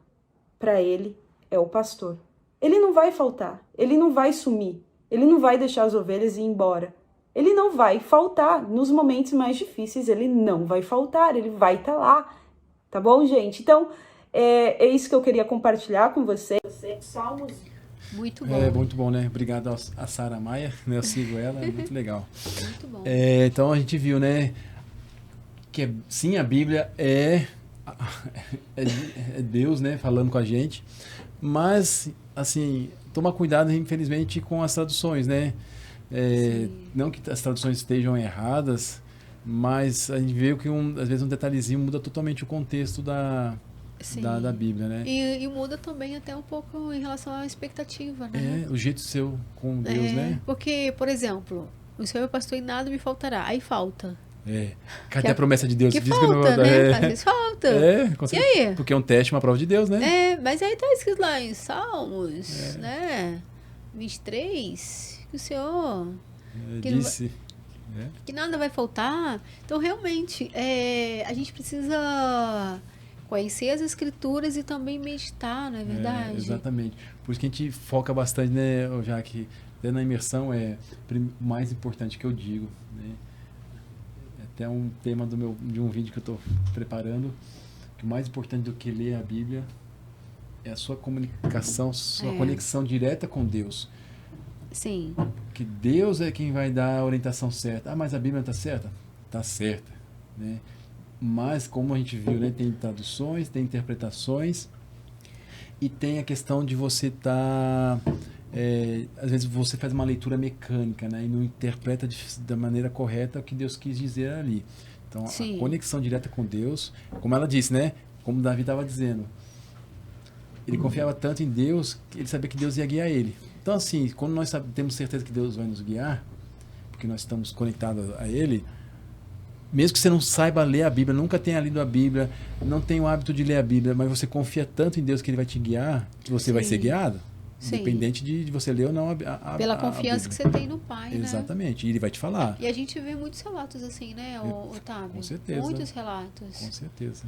para ele é o pastor. Ele não vai faltar, ele não vai sumir, ele não vai deixar as ovelhas ir embora. Ele não vai faltar nos momentos mais difíceis, ele não vai faltar, ele vai estar lá. Tá bom, gente? Então, é isso que eu queria compartilhar com vocês. Salmos. Muito bom. É muito bom, né? Obrigado a Sara Maia, né? Eu sigo ela, é muito legal. Muito bom. Então a gente viu, né? Que sim, a Bíblia é Deus, né? Falando com a gente. Mas, assim, toma cuidado, infelizmente, com as traduções, né? Não que as traduções estejam erradas, mas a gente vê que às vezes um detalhezinho muda totalmente o contexto da Bíblia, né? E muda também até um pouco em relação à expectativa, né? O jeito seu com Deus, né? Porque, por exemplo, o Senhor é pastor e nada me faltará. Aí falta. Cadê a promessa de Deus? Que diz falta, que não, né? Às vezes falta. certa. Com E certeza. aí? Porque é um teste, uma prova de Deus, né? Mas aí tá escrito lá em Salmos, né? 23, que o Senhor... que não Disse. que nada vai faltar. Então, realmente, a gente precisa conhecer as escrituras e também meditar, não é verdade? Exatamente. Por isso que a gente foca bastante, né, já que até na imersão é o mais importante que eu digo, né? É até um tema de um vídeo que eu estou preparando, que o mais importante do que ler a Bíblia é a sua comunicação, sua conexão direta com Deus. Sim. Que Deus é quem vai dar a orientação certa. Mas a Bíblia está certa? Está certa, né? Mas, como a gente viu, né, tem traduções, tem interpretações e tem a questão de você estar... às vezes você faz uma leitura mecânica, né, e não interpreta da maneira correta o que Deus quis dizer ali. Então, Sim. a conexão direta com Deus, como ela disse, né, como Davi estava dizendo, ele confiava tanto em Deus que ele sabia que Deus ia guiar ele. Então, assim, quando nós temos certeza que Deus vai nos guiar, porque nós estamos conectados a Ele, mesmo que você não saiba ler a Bíblia, nunca tenha lido a Bíblia, não tenha o hábito de ler a Bíblia, mas você confia tanto em Deus que Ele vai te guiar, que você vai ser guiado, independente de você ler ou não Pela confiança que você tem no Pai, Exatamente, e Ele vai te falar. E a gente vê muitos relatos assim, né, Otávio? Com certeza. Muitos relatos. Com certeza.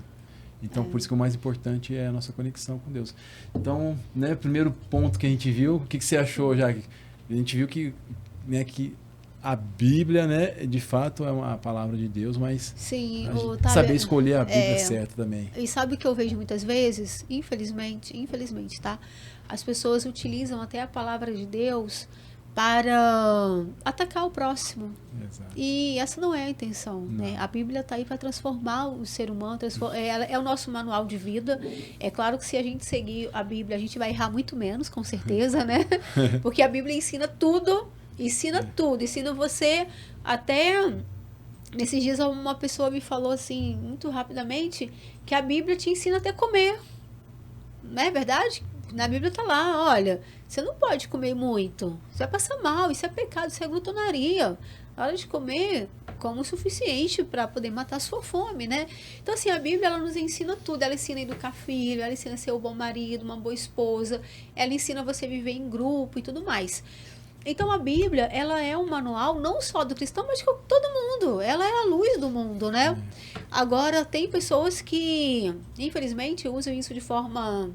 Então, por isso que o mais importante é a nossa conexão com Deus. Então, né, primeiro ponto que a gente viu, o que você achou, Jaque? A gente viu que, né, que a Bíblia, né, de fato é uma palavra de Deus, mas Sim, saber escolher a Bíblia certa também. E sabe o que eu vejo muitas vezes? Infelizmente, tá? As pessoas utilizam até a palavra de Deus para atacar o próximo. Exato. E essa não é a intenção, né? A Bíblia está aí para transformar o ser humano, é o nosso manual de vida. É claro que se a gente seguir a Bíblia, a gente vai errar muito menos, com certeza, né? Porque a Bíblia ensina tudo, ensina você até... Nesses dias uma pessoa me falou assim, muito rapidamente, que a Bíblia te ensina até comer. Não é verdade? Na Bíblia está lá, olha, você não pode comer muito, você vai passar mal, isso é pecado, isso é glutonaria. Na hora de comer, como o suficiente para poder matar a sua fome, né? Então, assim, a Bíblia, ela nos ensina tudo. Ela ensina a educar filho, ela ensina a ser um bom marido, uma boa esposa, ela ensina você a viver em grupo e tudo mais. Então, a Bíblia, ela é um manual não só do cristão, mas de todo mundo. Ela é a luz do mundo, né? Agora, tem pessoas que, infelizmente, usam isso de forma...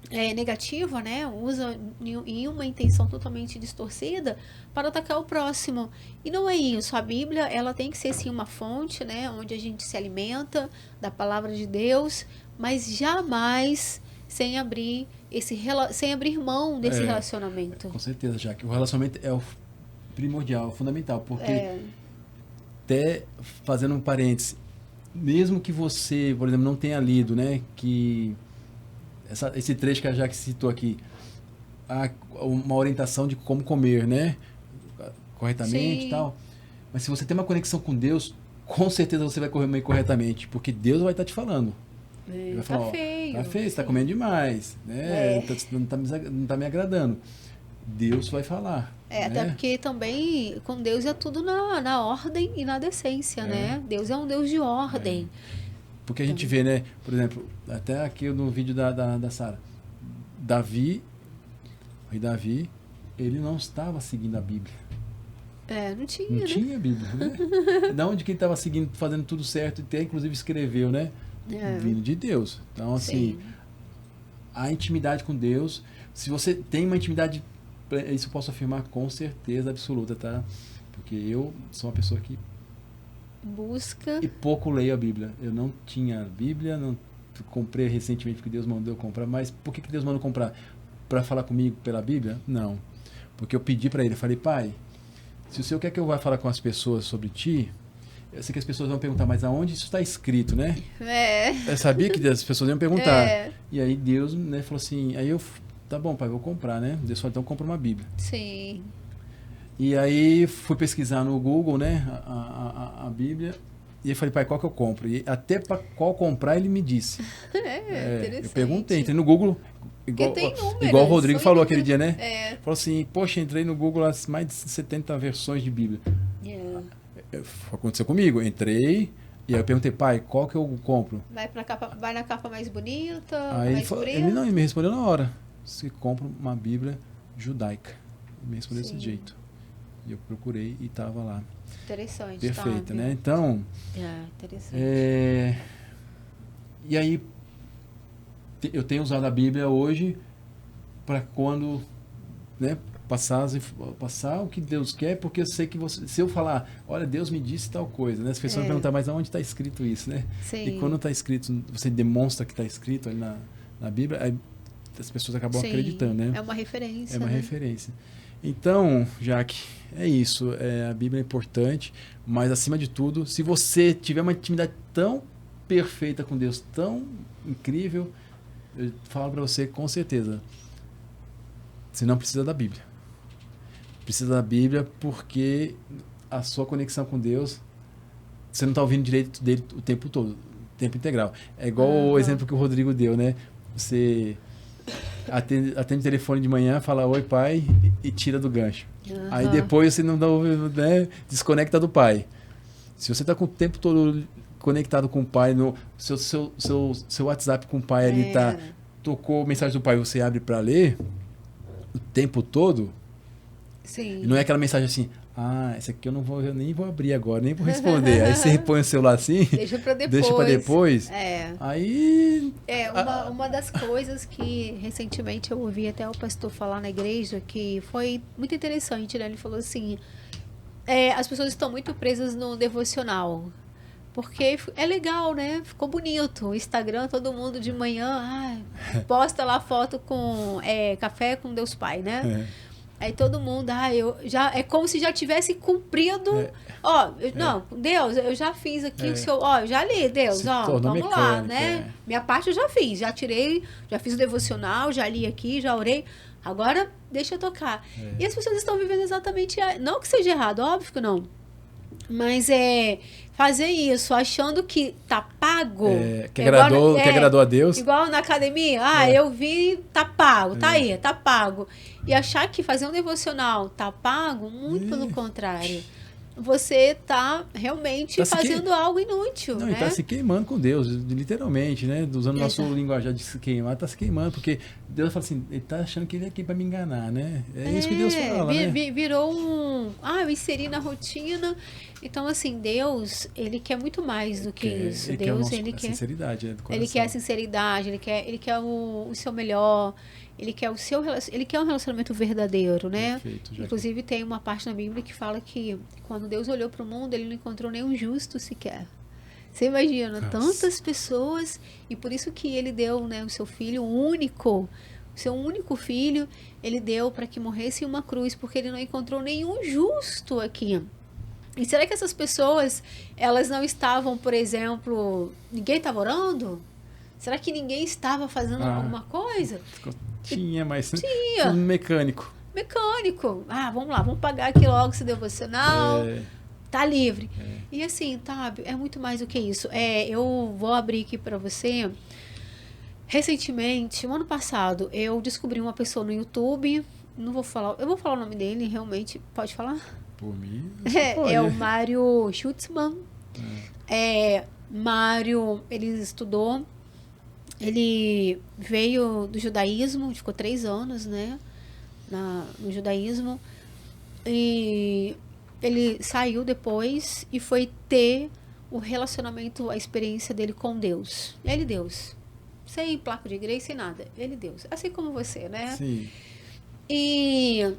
negativa, né? Usa em uma intenção totalmente distorcida para atacar o próximo. E não é isso. A Bíblia, ela tem que ser sim uma fonte, né? Onde a gente se alimenta da palavra de Deus, mas jamais sem abrir mão desse relacionamento. Com certeza, já que o relacionamento é o primordial, fundamental, porque até fazendo um parêntese, mesmo que você, por exemplo, não tenha lido, né, que esse trecho que a Jaque citou aqui, uma orientação de como comer, né? Corretamente e tal. Mas se você tem uma conexão com Deus, com certeza você vai comer corretamente, porque Deus vai estar te falando. Ele vai falar, feio. Tá feio, você está comendo demais, né? Não tá me agradando. Deus vai falar. Né? Até porque também com Deus é tudo na ordem e na decência, né? Deus é um Deus de ordem. Porque a gente vê, né? Por exemplo, até aqui no vídeo da Sara, o rei Davi, ele não estava seguindo a Bíblia. Não tinha, Não tinha Bíblia, né? Da onde que ele estava seguindo, fazendo tudo certo, e até inclusive escreveu, né? Vindo de Deus. Então, assim, a intimidade com Deus, se você tem uma intimidade, isso eu posso afirmar com certeza absoluta, tá? Porque eu sou uma pessoa que busca e pouco leio a Bíblia. Eu não tinha Bíblia, não comprei recentemente porque Deus mandou eu comprar, mas por que Deus mandou comprar? Para falar comigo pela Bíblia? Não. Porque eu pedi para ele, eu falei, pai, se o Senhor quer que eu vá falar com as pessoas sobre ti, eu sei que as pessoas vão perguntar, mas aonde isso está escrito, né? Eu sabia que as pessoas iam perguntar. E aí Deus, né, falou assim, aí eu, tá bom, pai, vou comprar, né? Deus falou, então compra uma Bíblia. Sim. E aí fui pesquisar no Google, né, a Bíblia, e eu falei, pai, qual que eu compro? E até para qual comprar ele me disse. Interessante. Eu perguntei, entrei no Google, igual o Rodrigo falou aquele dia, né? Falou assim, poxa, entrei no Google as mais de 70 versões de Bíblia. Aconteceu comigo, entrei, E aí eu perguntei, pai, qual que eu compro? Vai na capa mais bonita, Aí mais ele me respondeu na hora. Você compra uma Bíblia judaica. Ele me respondeu desse Sim. jeito. E eu procurei e estava lá. Interessante. Perfeita, tá, né? Então, interessante. e aí eu tenho usado a Bíblia hoje para quando, né, passar o que Deus quer, porque eu sei que se eu falar, olha, Deus me disse tal coisa, né? As pessoas vão perguntar, mas aonde está escrito isso, né? Sim. E quando está escrito, você demonstra que está escrito ali na Bíblia, aí as pessoas acabam acreditando, né? É uma referência. É uma né? referência. Então, Jaque, é isso. A Bíblia é importante, mas acima de tudo, se você tiver uma intimidade tão perfeita com Deus, tão incrível, eu falo para você com certeza, você não precisa da Bíblia. Precisa da Bíblia porque a sua conexão com Deus, você não está ouvindo direito dele o tempo todo, o tempo integral. É igual o exemplo que o Rodrigo deu, né? Você atende o telefone de manhã, fala oi pai e tira do gancho. Aí depois você não dá, né, desconecta do pai. Se você está com o tempo todo conectado com o pai, no seu WhatsApp com o pai ali tocou mensagem do pai, você abre para ler o tempo todo. Sim. E não é aquela mensagem assim, essa aqui eu nem vou abrir agora, nem vou responder. Aí você põe o celular assim, deixa para depois. Deixa para depois. Aí uma das coisas que recentemente eu ouvi até o pastor falar na igreja, que foi muito interessante, né? Ele falou assim, as pessoas estão muito presas no devocional. Porque é legal, né? Ficou bonito. O Instagram, todo mundo de manhã posta lá foto com café com Deus Pai, né? Aí todo mundo, é como se já tivesse cumprido. Não, Deus, eu já fiz aqui o seu. Eu já li, Deus, vamos lá, né? Minha parte eu já fiz, já tirei, já fiz o devocional, já li aqui, já orei. Agora, deixa eu tocar. E as pessoas estão vivendo exatamente. Não que seja errado, óbvio que não. Mas fazer isso, achando que tá pago. Que agradou a Deus. Igual na academia, eu vi, tá pago, tá aí, tá pago. E achar que fazer um devocional tá pago, muito pelo contrário. Você tá realmente fazendo algo inútil. Não, né? E tá se queimando com Deus, literalmente, né? Usando o nosso linguajar de se queimar, tá se queimando, porque Deus fala assim, ele tá achando que ele é aqui para me enganar, né? É isso que Deus fala, né? Virou eu inseri na rotina. Então, assim, Deus, ele quer muito mais do que isso. Deus, ele quer sinceridade, do coração. Ele quer a sinceridade, ele quer o seu melhor, ele quer um relacionamento verdadeiro, né? Perfeito, inclusive, tem uma parte na Bíblia que fala que quando Deus olhou para o mundo, ele não encontrou nenhum justo sequer. Você imagina, tantas pessoas, e por isso que ele deu, né, o seu filho único, o seu único filho, ele deu para que morresse em uma cruz, porque ele não encontrou nenhum justo aqui. E será que essas pessoas, elas não estavam, por exemplo, ninguém estava orando? Será que ninguém estava fazendo alguma coisa? Tinha, mas tinha. Mecânico. Vamos lá, vamos pagar aqui logo esse devocional. Tá livre. E assim, sabe, é muito mais do que isso. Eu vou abrir aqui para você. Recentemente, ano passado, eu descobri uma pessoa no YouTube. Eu vou falar o nome dele, realmente. Pode falar? Por mim. É o Mário Schutzman. Mário, ele estudou. Ele veio do judaísmo, ficou 3 anos, né? No judaísmo. E ele saiu depois e foi ter o relacionamento, a experiência dele com Deus. Ele Deus. Sem placa de igreja, sem nada. Ele Deus. Assim como você, né? Sim. E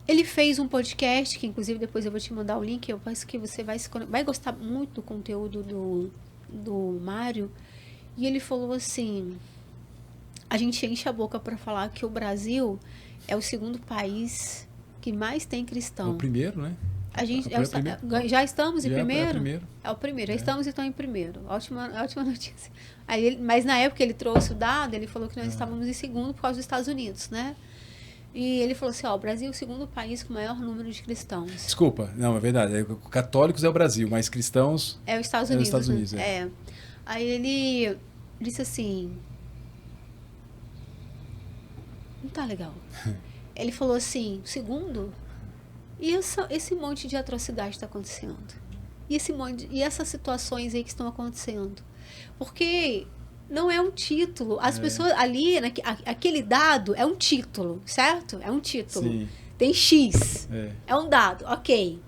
ele fez um podcast, que inclusive depois eu vou te mandar o link, eu penso que você vai gostar muito do conteúdo do Mário. E ele falou assim, a gente enche a boca para falar que o Brasil é o 2º país que mais tem cristão. É o primeiro, né? Já estamos em primeiro? É o primeiro. É o primeiro. Estamos então em primeiro. Ótima notícia. Mas na época ele trouxe o dado, ele falou que nós estávamos em 2º por causa dos Estados Unidos, né? E ele falou assim, o Brasil é o 2º país com o maior número de cristãos. Desculpa, não, é verdade. Católicos é o Brasil, mas cristãos é os Estados Unidos. É os Estados Unidos, Aí ele disse assim, não tá legal. Ele falou assim, 2º, e esse monte de atrocidade está acontecendo? e essas situações aí que estão acontecendo? Porque não é um título. As pessoas ali, aquele dado é um título, certo? É um título. Sim. Tem X. É um dado, ok.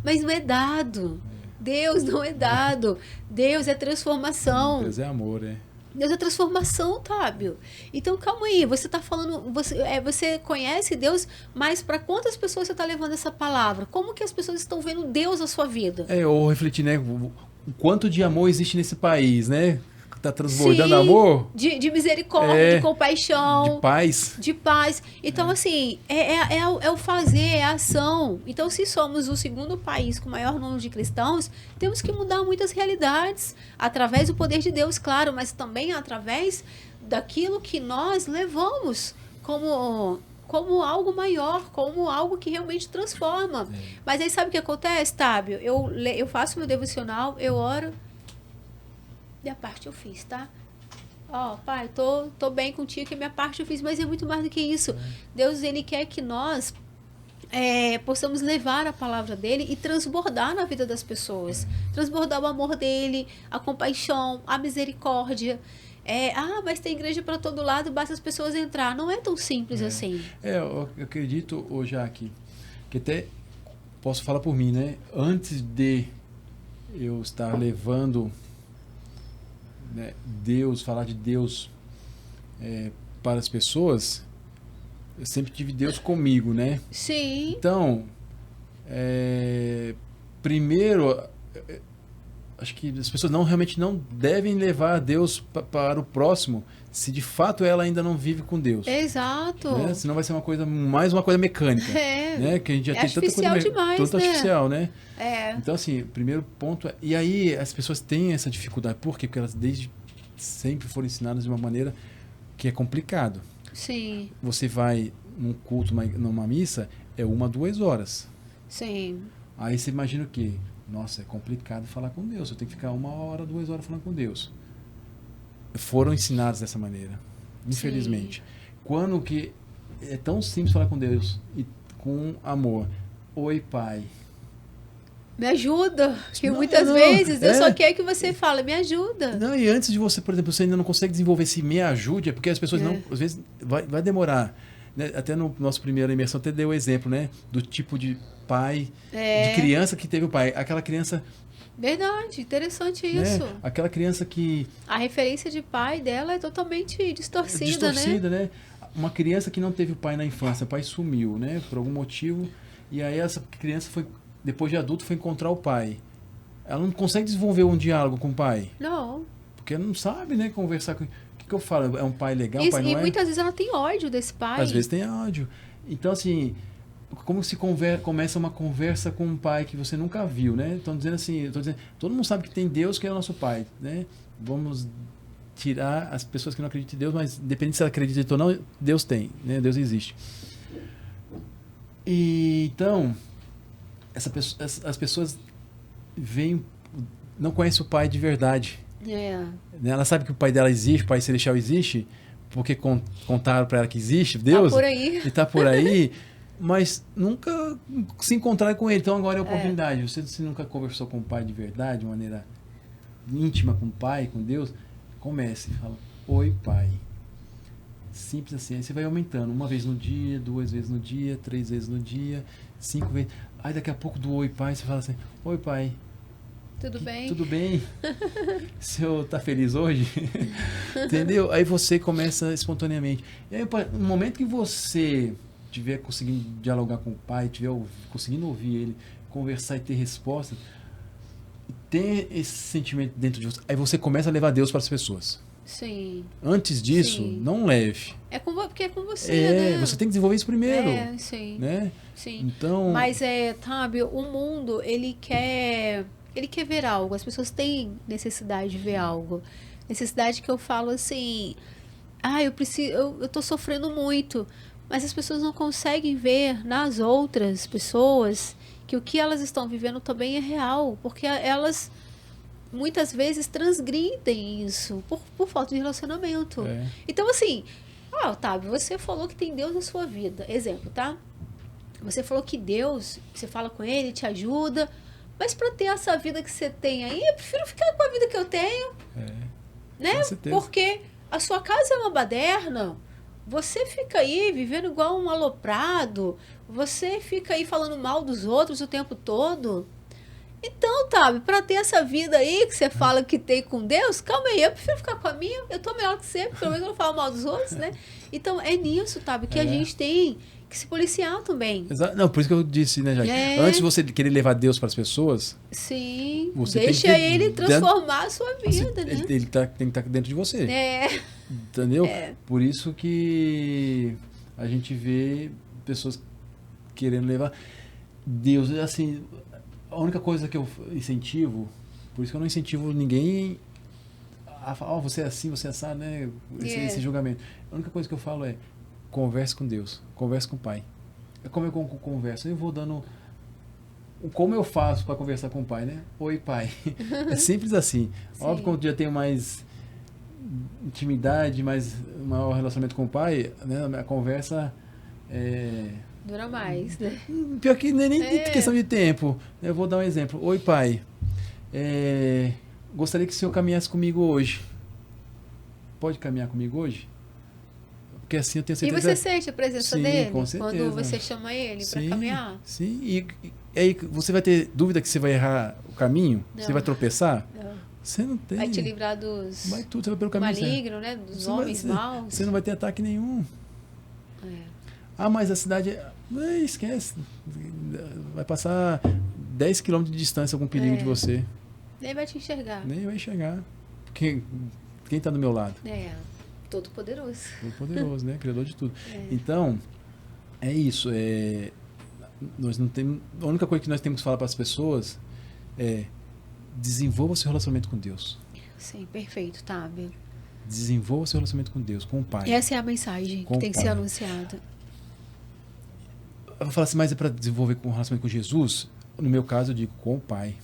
Mas não é dado. Deus não é dado. Deus é transformação. Deus é amor, Deus é transformação, Tábio. Então, calma aí. Você está falando... Você conhece Deus, mas para quantas pessoas você está levando essa palavra? Como que as pessoas estão vendo Deus na sua vida? Ou refletir, né? O quanto de amor existe nesse país, né? Tá transbordando Sim, amor. De misericórdia, de compaixão. De paz. De paz. Então, assim, é o fazer, é a ação. Então, se somos o segundo país com o maior número de cristãos, temos que mudar muitas realidades. Através do poder de Deus, claro, mas também através daquilo que nós levamos como algo maior, como algo que realmente transforma. Mas aí sabe o que acontece, Tábio? Eu faço meu devocional, eu oro, minha parte eu fiz, tá? Pai, tô bem contigo, que minha parte eu fiz, mas é muito mais do que isso. Deus, ele quer que nós possamos levar a palavra dele e transbordar na vida das pessoas. Transbordar o amor dele, a compaixão, a misericórdia. Mas tem igreja para todo lado, basta as pessoas entrar. Não é tão simples assim. Eu acredito, Jaque, que até posso falar por mim, né? Antes de eu estar levando, né, Deus, falar de Deus para as pessoas, eu sempre tive Deus comigo, né? Sim. Então, primeiro, acho que as pessoas realmente não devem levar Deus para o próximo se de fato ela ainda não vive com Deus. Exato. Né? Senão vai ser mais uma coisa mecânica. Né? Que a gente já tem tanta coisa demais, tanta artificial, né? Então, assim, o primeiro ponto é... E aí as pessoas têm essa dificuldade. Por quê? Porque elas desde sempre foram ensinadas de uma maneira que é complicado. Sim. Você vai num culto, numa missa, 1 a 2 horas. Sim. Aí você imagina o quê? Nossa, é complicado falar com Deus. Eu tenho que ficar 1 hora, 2 horas falando com Deus. Foram ensinados dessa maneira, infelizmente. Sim. Quando que é tão simples falar com Deus e com amor. Oi, Pai. Me ajuda. Porque muitas vezes Deus só quer que você fale, me ajuda. Não, e antes de você, por exemplo, você ainda não consegue desenvolver esse me ajude, é porque as pessoas não, às vezes, vai demorar. Né? Até no nosso primeiro imersão, até deu o exemplo, né? Do tipo de pai, de criança que teve o pai. Aquela criança... Verdade, interessante isso. Né? Aquela criança que... A referência de pai dela é totalmente distorcida, né? Uma criança que não teve o pai na infância, o pai sumiu, né? Por algum motivo. E aí essa criança foi, depois de adulto, foi encontrar o pai. Ela não consegue desenvolver um diálogo com o pai. Não. Porque ela não sabe, né? Conversar com... O que eu falo? É um pai legal, um pai não é? E muitas vezes ela tem ódio desse pai. Às vezes tem ódio. Então, assim... Como se começa uma conversa com um pai que você nunca viu, né? Estão dizendo assim, todo mundo sabe que tem Deus que é o nosso pai, né? Vamos tirar as pessoas que não acreditam em Deus, mas independente se ela acredita ou não, Deus tem, né? Deus existe. E então, as pessoas não conhecem o pai de verdade. Ela sabe que o pai dela existe, o pai celestial existe, porque contaram para ela que existe Deus. Tá por aí. E tá por aí. Mas nunca se encontrar com ele. Então agora é a oportunidade. Você nunca conversou com o pai de verdade, de maneira íntima com o pai, com Deus, comece. Fala, oi, pai. Simples assim. Aí você vai aumentando. 1 vez no dia, 2 vezes no dia, 3 vezes no dia, 5 vezes. Aí daqui a pouco do oi, pai, você fala assim, oi, pai. Tudo bem? Tudo bem? O senhor tá feliz hoje? Entendeu? Aí você começa espontaneamente. E aí, no momento que você... estiver conseguindo dialogar com o pai, estiver conseguindo ouvir ele, conversar e ter resposta, ter esse sentimento dentro de você, aí você começa a levar Deus para as pessoas. Sim. Antes disso, não leve. Porque é com você, né? Você tem que desenvolver isso primeiro. Sim. Né? Sim. Então... Mas, Tábio, o mundo, ele quer ver algo. As pessoas têm necessidade de ver algo. Necessidade que eu falo assim, eu tô sofrendo muito. Mas as pessoas não conseguem ver nas outras pessoas que o que elas estão vivendo também é real. Porque elas, muitas vezes, transgridem isso por falta de relacionamento. Então, assim, Otávio, você falou que tem Deus na sua vida. Exemplo, tá? Você falou que Deus, você fala com ele, te ajuda, Mas para ter essa vida que você tem aí, eu prefiro ficar com a vida que eu tenho, né? Com certeza. Porque a sua casa é uma baderna. Você fica aí vivendo igual um aloprado. Você fica aí falando mal dos outros o tempo todo. Então, Tabi, para ter essa vida aí que você fala que tem com Deus, calma aí, eu prefiro ficar com a minha. Eu tô melhor que você, porque pelo menos eu não falo mal dos outros, né? Então, é nisso, Tabi, que a gente tem que se policiar também. Não, por isso que eu disse, né, Jaque? Antes de você querer levar Deus para as pessoas... Sim, você deixa tem que ele transformar a sua vida, né? Ele tem que estar dentro de você. Entendeu? Por isso que a gente vê pessoas querendo levar Deus, assim, a única coisa que eu incentivo, por isso que eu não incentivo ninguém a falar, você é assim, você é assado, né? Esse julgamento. A única coisa que eu falo é, converse com Deus, converse com o Pai. É como eu converso, eu vou dando... Como eu faço para conversar com o Pai, né? Oi, Pai. É simples assim. Sim. Óbvio que quando eu tenho mais intimidade, mais maior relacionamento com o Pai, né? A conversa dura mais, né? Pior que nem questão de tempo. Eu vou dar um exemplo. Oi, Pai. Gostaria que o Senhor caminhasse comigo hoje. Pode caminhar comigo hoje? Porque assim eu tenho certeza... E você sente a presença dele? Com certeza. Quando você chama ele para caminhar? Sim, e aí você vai ter dúvida que você vai errar o caminho? Não. Você vai tropeçar? Não. Você não tem. Vai te livrar dos vai tudo, você vai pelo caminho malignos, né? Dos homens maus. Você não vai ter ataque nenhum. Mas a cidade... esquece. Vai passar 10 km de distância algum perigo de você. Nem vai te enxergar. Nem vai enxergar. Quem está do meu lado? Todo poderoso. Todo poderoso, né? Criador de tudo. Então, é isso. Nós não temos, a única coisa que nós temos que falar para as pessoas é desenvolva seu relacionamento com Deus. Sim, perfeito, Tabi. Desenvolva seu relacionamento com Deus, com o Pai. Essa é a mensagem que tem que ser anunciada. Eu vou falar assim, mas é para desenvolver um relacionamento com Jesus? No meu caso, eu digo com o Pai.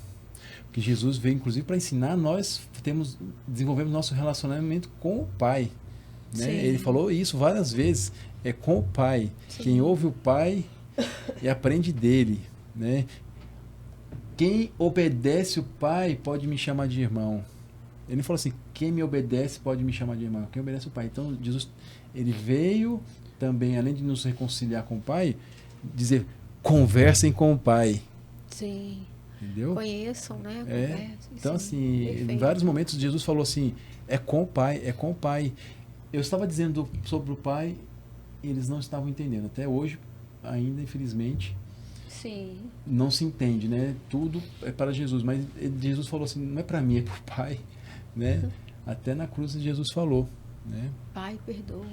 Porque Jesus veio, inclusive, para ensinar, nós desenvolvemos nosso relacionamento com o Pai. Né? Ele falou isso várias vezes, é com o Pai. Sim. Quem ouve o Pai e aprende dele. Né? Quem obedece o Pai pode me chamar de irmão. Ele falou assim, quem me obedece pode me chamar de irmão. Quem obedece o Pai. Então, Jesus, ele veio também, além de nos reconciliar com o Pai, dizer, conversem com o Pai. Sim. Entendeu? Conheçam, né? Então, assim, perfeito. Em vários momentos Jesus falou assim, é com o Pai, é com o Pai. Eu estava dizendo sobre o Pai e eles não estavam entendendo. Até hoje, ainda, infelizmente, não se entende, né? Tudo é para Jesus. Mas Jesus falou assim, não é para mim, é para o Pai. Né? Até na cruz Jesus falou. Né? Pai, perdoa.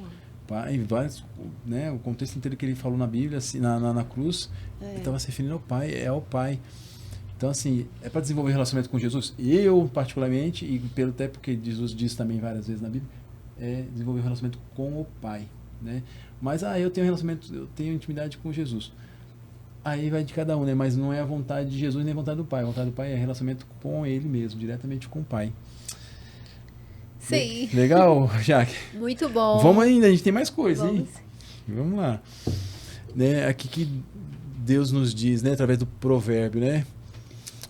Pai, vários, né? O contexto inteiro que ele falou na Bíblia, assim, na cruz, ele estava se referindo ao Pai, é ao Pai. Então, assim, é para desenvolver relacionamento com Jesus. Eu, particularmente, e pelo até porque Jesus diz também várias vezes na Bíblia, é desenvolver um relacionamento com o Pai. Né? Mas, eu tenho relacionamento, eu tenho intimidade com Jesus. Aí vai de cada um, né? Mas não é a vontade de Jesus nem a vontade do Pai. A vontade do Pai é relacionamento com Ele mesmo, diretamente com o Pai. Sim. Legal, Jaque? Muito bom. Vamos ainda, a gente tem mais coisa, hein? Vamos lá. Né? Aqui que Deus nos diz, né? Através do provérbio, né?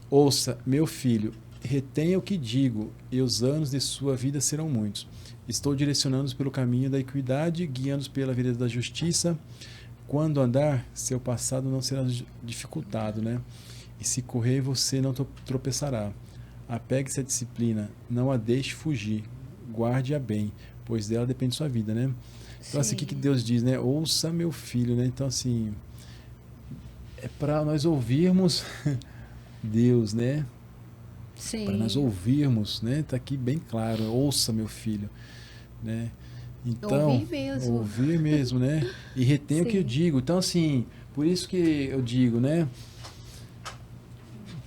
Ouça, meu filho, retenha o que digo, e os anos de sua vida serão muitos. Estou direcionando-os pelo caminho da equidade, guiando-os pela vereda da justiça. Quando andar, seu passado não será dificultado, né? E se correr, você não tropeçará. Apegue-se à disciplina, não a deixe fugir. Guarde-a bem, pois dela depende sua vida, né? Então, assim, o que Deus diz, né? Ouça, meu filho, né? Então, assim, é para nós ouvirmos Deus, né? Sim. Para nós ouvirmos, né? Está aqui bem claro, ouça, meu filho, né? Então, ouvir mesmo, né? E retenha o que eu digo. Então, assim, por isso que eu digo, né?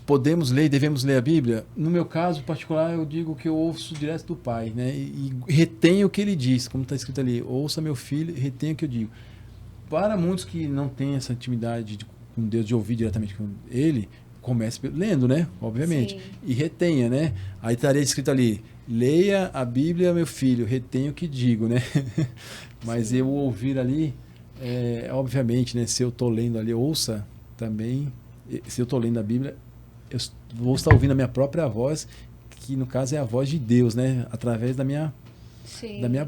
Podemos ler e devemos ler a Bíblia? No meu caso particular, eu digo que eu ouço direto do Pai, né? E retenho o que ele diz, como está escrito ali. Ouça, meu filho, e retenha o que eu digo. Para muitos que não têm essa intimidade com Deus, de ouvir diretamente com ele, comece lendo, né? Obviamente. Sim. E retenha, né? Aí estaria escrito ali, leia a Bíblia, meu filho, retenha o que digo, né? Mas eu ouvir ali, obviamente, né? Se eu estou lendo ali, ouça também. Se eu estou lendo a Bíblia, eu vou estar ouvindo a minha própria voz, que no caso é a voz de Deus, né? Através da minha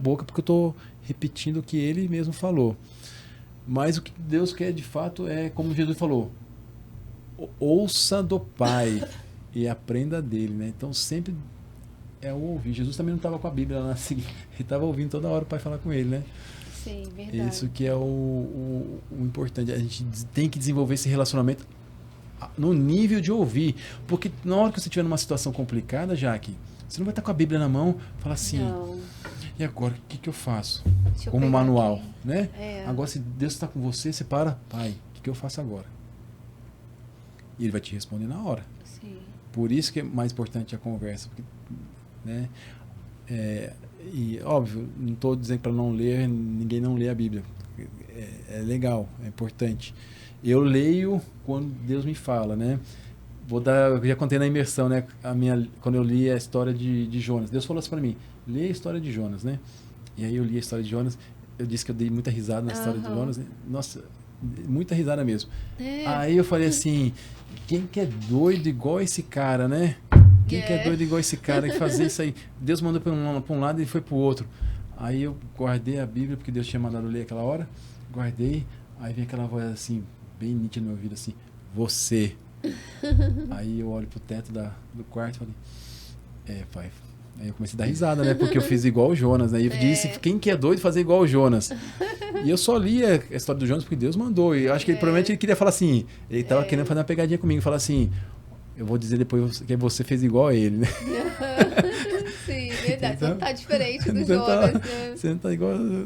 boca, porque eu estou repetindo o que ele mesmo falou. Mas o que Deus quer de fato é, como Jesus falou, ouça do Pai e aprenda dele, né? Então sempre é o ouvir. Jesus também não estava com a Bíblia lá assim, ele estava ouvindo toda hora o Pai falar com ele, né? Sim, verdade. Isso que é o importante. A gente tem que desenvolver esse relacionamento no nível de ouvir. Porque na hora que você estiver numa situação complicada, Jaque, você não vai estar com a Bíblia na mão e falar assim, Não. e agora, o que eu faço? Deixa eu Como pegar manual, aqui. né? É. Agora, se Deus está com você, você para, Pai, o que eu faço agora? E ele vai te responder na hora. Sim. Por isso que é mais importante a conversa. Porque, né? E, óbvio, não estou dizendo para não ler, ninguém não lê a Bíblia. É legal, é importante. Eu leio quando Deus me fala, né? Eu já contei na imersão, né? Quando eu li a história de Jonas. Deus falou assim para mim, lê a história de Jonas, né? E aí eu li a história de Jonas. Eu disse que eu dei muita risada na história de Jonas, né? Nossa, muita risada mesmo. Aí eu falei assim, quem que é doido igual esse cara, né? Quem que é doido igual esse cara que fazer isso aí? Deus mandou para um lado e ele foi para o outro. Aí eu guardei a Bíblia, porque Deus tinha mandado ler aquela hora. Guardei, aí vem aquela voz assim, bem nítida no meu ouvido, assim, você. Aí eu olho pro teto do quarto e falei, pai. Aí eu comecei a dar risada, né? Porque eu fiz igual o Jonas, né? E disse, quem que é doido fazer igual o Jonas? E eu só li a história do Jonas porque Deus mandou. E eu acho que provavelmente ele queria falar assim, ele tava querendo fazer uma pegadinha comigo, falar assim, eu vou dizer depois que você fez igual a ele, né? Sim, verdade. Então, você não tá diferente do você Jonas, tá, né? Você não tá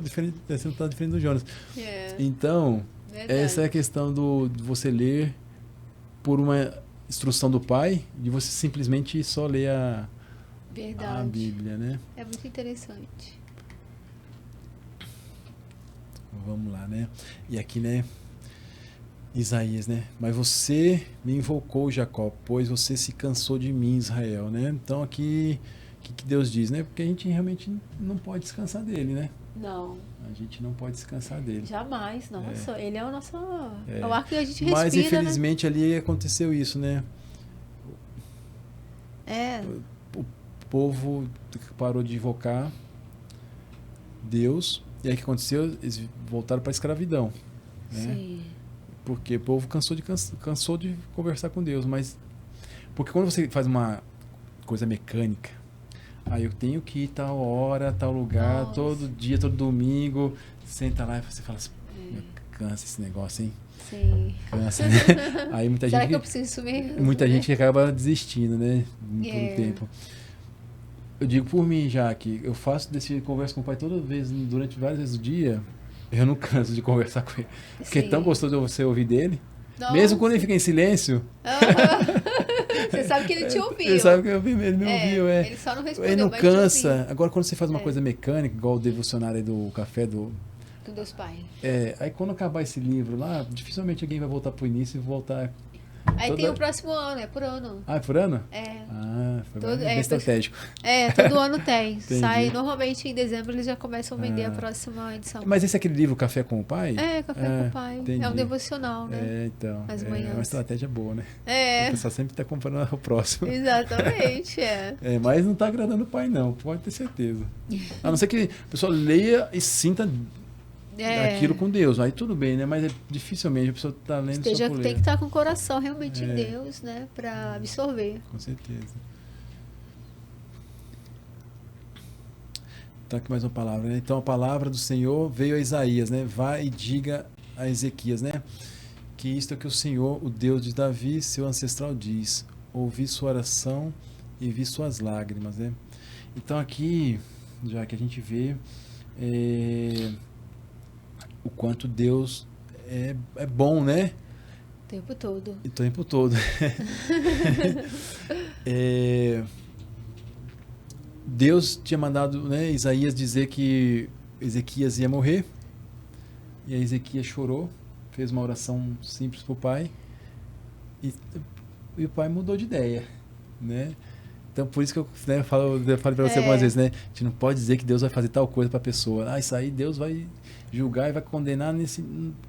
diferente, você não tá diferente do Jonas. É. Então, Verdade. essa é a questão de você ler por uma instrução do Pai, de você simplesmente só ler a Bíblia, né? É muito interessante. Vamos lá, né? E aqui, né? Isaías, né? Mas você me invocou, Jacó, pois você se cansou de mim, Israel, né? Então aqui, o que Deus diz, né? Porque a gente realmente não pode descansar dele, né? Não. A gente não pode descansar dele. Jamais, nossa. Ele é o nosso... É o ar que a gente respira, mas infelizmente ali aconteceu isso, né? O povo parou de invocar Deus. E aí o que aconteceu? Eles voltaram para a escravidão, né? Sim. Porque o povo cansou de conversar com Deus. Mas porque quando você faz uma coisa mecânica, aí eu tenho que ir tal hora, tal lugar, Nossa. todo dia, todo domingo, senta lá e você fala assim, cansa esse negócio, hein? Sim. Cansa, né? Aí muita Será gente, que eu preciso isso mesmo? muita gente acaba desistindo, né? Por um tempo. Eu digo por mim, Jaque, eu converso com o pai toda vez, durante várias vezes do dia, eu não canso de conversar com ele. Porque é tão gostoso você ouvir dele. Nossa. Mesmo quando ele fica em silêncio. Você sabe que ele te ouviu. Você sabe que ele me ouviu, Ele só não respondeu, ele não mas cansa. Agora, quando você faz uma coisa mecânica, igual o devocionário aí do café do Deus Pai. aí quando acabar esse livro lá, dificilmente alguém vai voltar pro início e voltar. Aí tem o próximo ano, é por ano. Ah, é por ano? É. Ah, foi Todo- bem estratégico. Todo ano tem. Entendi. Sai, normalmente em dezembro eles já começam a vender a próxima edição. Mas esse é aquele livro Café com o Pai? Café com o Pai. Entendi. É um devocional, né? Então. As É manhãs. uma estratégia boa, né? O pessoal sempre está comprando o próximo. Exatamente, Mas não está agradando o pai, não. Pode ter certeza. A não ser que a pessoa leia e sinta aquilo com Deus. Aí tudo bem, né? Mas dificilmente a pessoa está lendo só por ler. Tem que estar com o coração realmente em Deus, né? Para absorver. Com certeza. Então aqui mais uma palavra, né? Então a palavra do Senhor veio a Isaías, né? Vai e diga a Ezequias, né? Que isto é que o Senhor, o Deus de Davi, seu ancestral, diz. Ouvi sua oração e vi suas lágrimas, né? Então aqui, já que a gente vê o quanto Deus é bom, né? O tempo todo. O tempo todo. Deus tinha mandado, né, Isaías dizer que Ezequias ia morrer. E aí Ezequias chorou, fez uma oração simples para o pai. E o pai mudou de ideia, né? Então, por isso que eu falo para você algumas vezes, né? A gente não pode dizer que Deus vai fazer tal coisa para a pessoa. Isso aí Deus vai julgar e vai condenar nesse...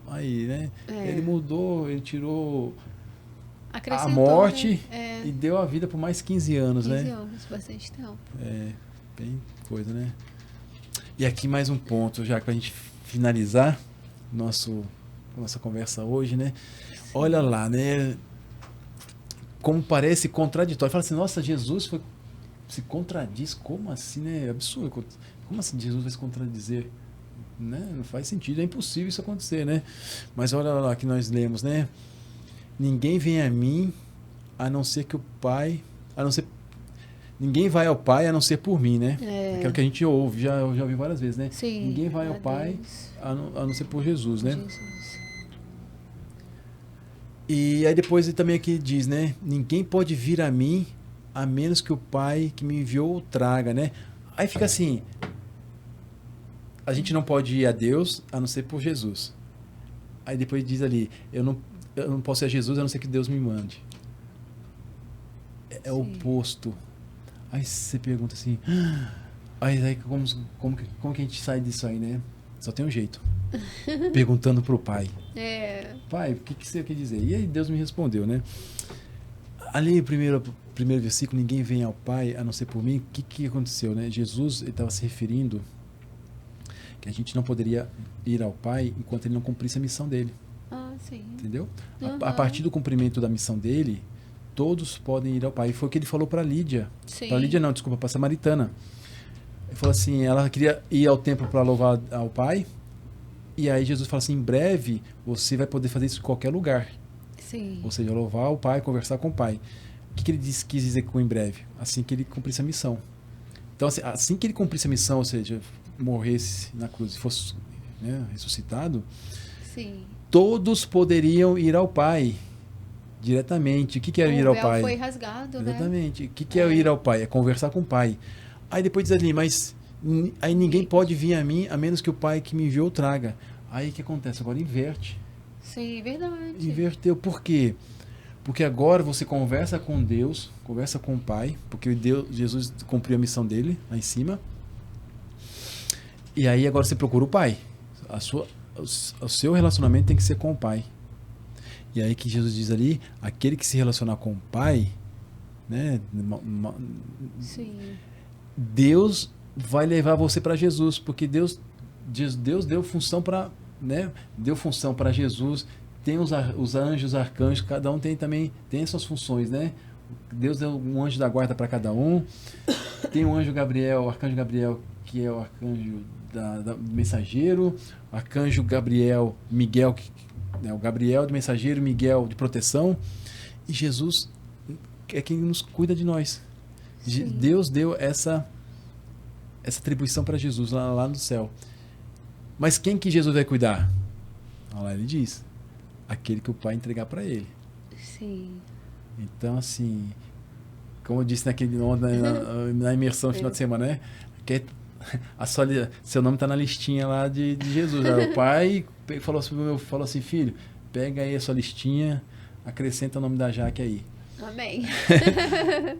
Aí, né? Ele mudou, ele tirou a Acrescentou, morte né? e deu a vida por mais 15 anos, 15 né? anos, bastante tempo. Bem coisa, né? E aqui mais um ponto, já que pra gente finalizar nossa conversa hoje, né? Sim. Olha lá, né? Como parece contraditório. Fala assim, nossa, Jesus se contradiz. Como assim, né? Absurdo. Como assim Jesus vai se contradizer? Né? Não faz sentido, é impossível isso acontecer, né? Mas olha lá que nós lemos, né? Ninguém vem a mim a não ser que o Pai, ninguém vai ao Pai a não ser por mim, né? Aquilo que a gente ouve, já ouvi várias vezes, né? Sim, Ninguém vai ao Pai a não ser por Jesus, né? Jesus. E aí depois ele também aqui diz, né? Ninguém pode vir a mim a menos que o Pai que me enviou o traga, né? Aí fica assim, a gente não pode ir a Deus a não ser por Jesus. Aí depois diz ali, eu não posso ir a Jesus a não ser que Deus me mande. É o oposto. Aí você pergunta assim, aí como que a gente sai disso aí, né? Só tem um jeito. Perguntando pro Pai. Pai, o que você quer dizer? E aí Deus me respondeu, né? Ali no primeiro versículo, ninguém vem ao Pai a não ser por mim. O que aconteceu, né? Jesus estava se referindo que a gente não poderia ir ao Pai enquanto ele não cumprisse a missão dele. Sim. Entendeu? A partir do cumprimento da missão dele, todos podem ir ao Pai. E foi o que ele falou para Lídia. Para Lídia não, desculpa, para a Samaritana. Ele falou assim, ela queria ir ao templo para louvar ao Pai. E aí Jesus falou assim, em breve você vai poder fazer isso em qualquer lugar. Sim. Ou seja, louvar o Pai, conversar com o Pai. O que ele quis dizer com em breve? Assim que ele cumprisse a missão. Então, assim que ele cumprisse a missão, ou seja, morresse na cruz e fosse, né, ressuscitado, sim, todos poderiam ir ao Pai diretamente. O que é ir ao Pai? O véu foi rasgado, exatamente. Né? O que é ir ao Pai? É conversar com o Pai. Aí depois diz ali, mas aí ninguém pode vir a mim a menos que o Pai que me enviou traga. Aí o que acontece? Agora inverte. Sim, verdade. Inverteu. Por quê? Porque agora você conversa com Deus, conversa com o Pai, porque Jesus cumpriu a missão dele lá em cima. E aí agora você procura o Pai. O seu relacionamento tem que ser com o Pai. E aí que Jesus diz ali, aquele que se relacionar com o Pai, né, sim, Deus vai levar você para Jesus, porque Deus deu função para, né, deu função para Jesus. Tem os anjos, arcanjos, cada um tem suas funções, né? Deus deu um anjo da guarda para cada um. Tem o anjo Gabriel, o arcanjo Gabriel, que é o arcanjo do mensageiro, o arcanjo Gabriel, Miguel, o Gabriel do mensageiro, Miguel de proteção. E Jesus é quem nos cuida de nós. Sim. Deus deu essa atribuição para Jesus lá no céu. Mas quem que Jesus vai cuidar? Lá ele diz, aquele que o Pai entregar para ele. Sim. Então, assim, como eu disse na imersão no final de semana, né? Seu nome está na listinha lá de Jesus. O Pai falou assim, filho, pega aí a sua listinha, acrescenta o nome da Jaque aí. Amém.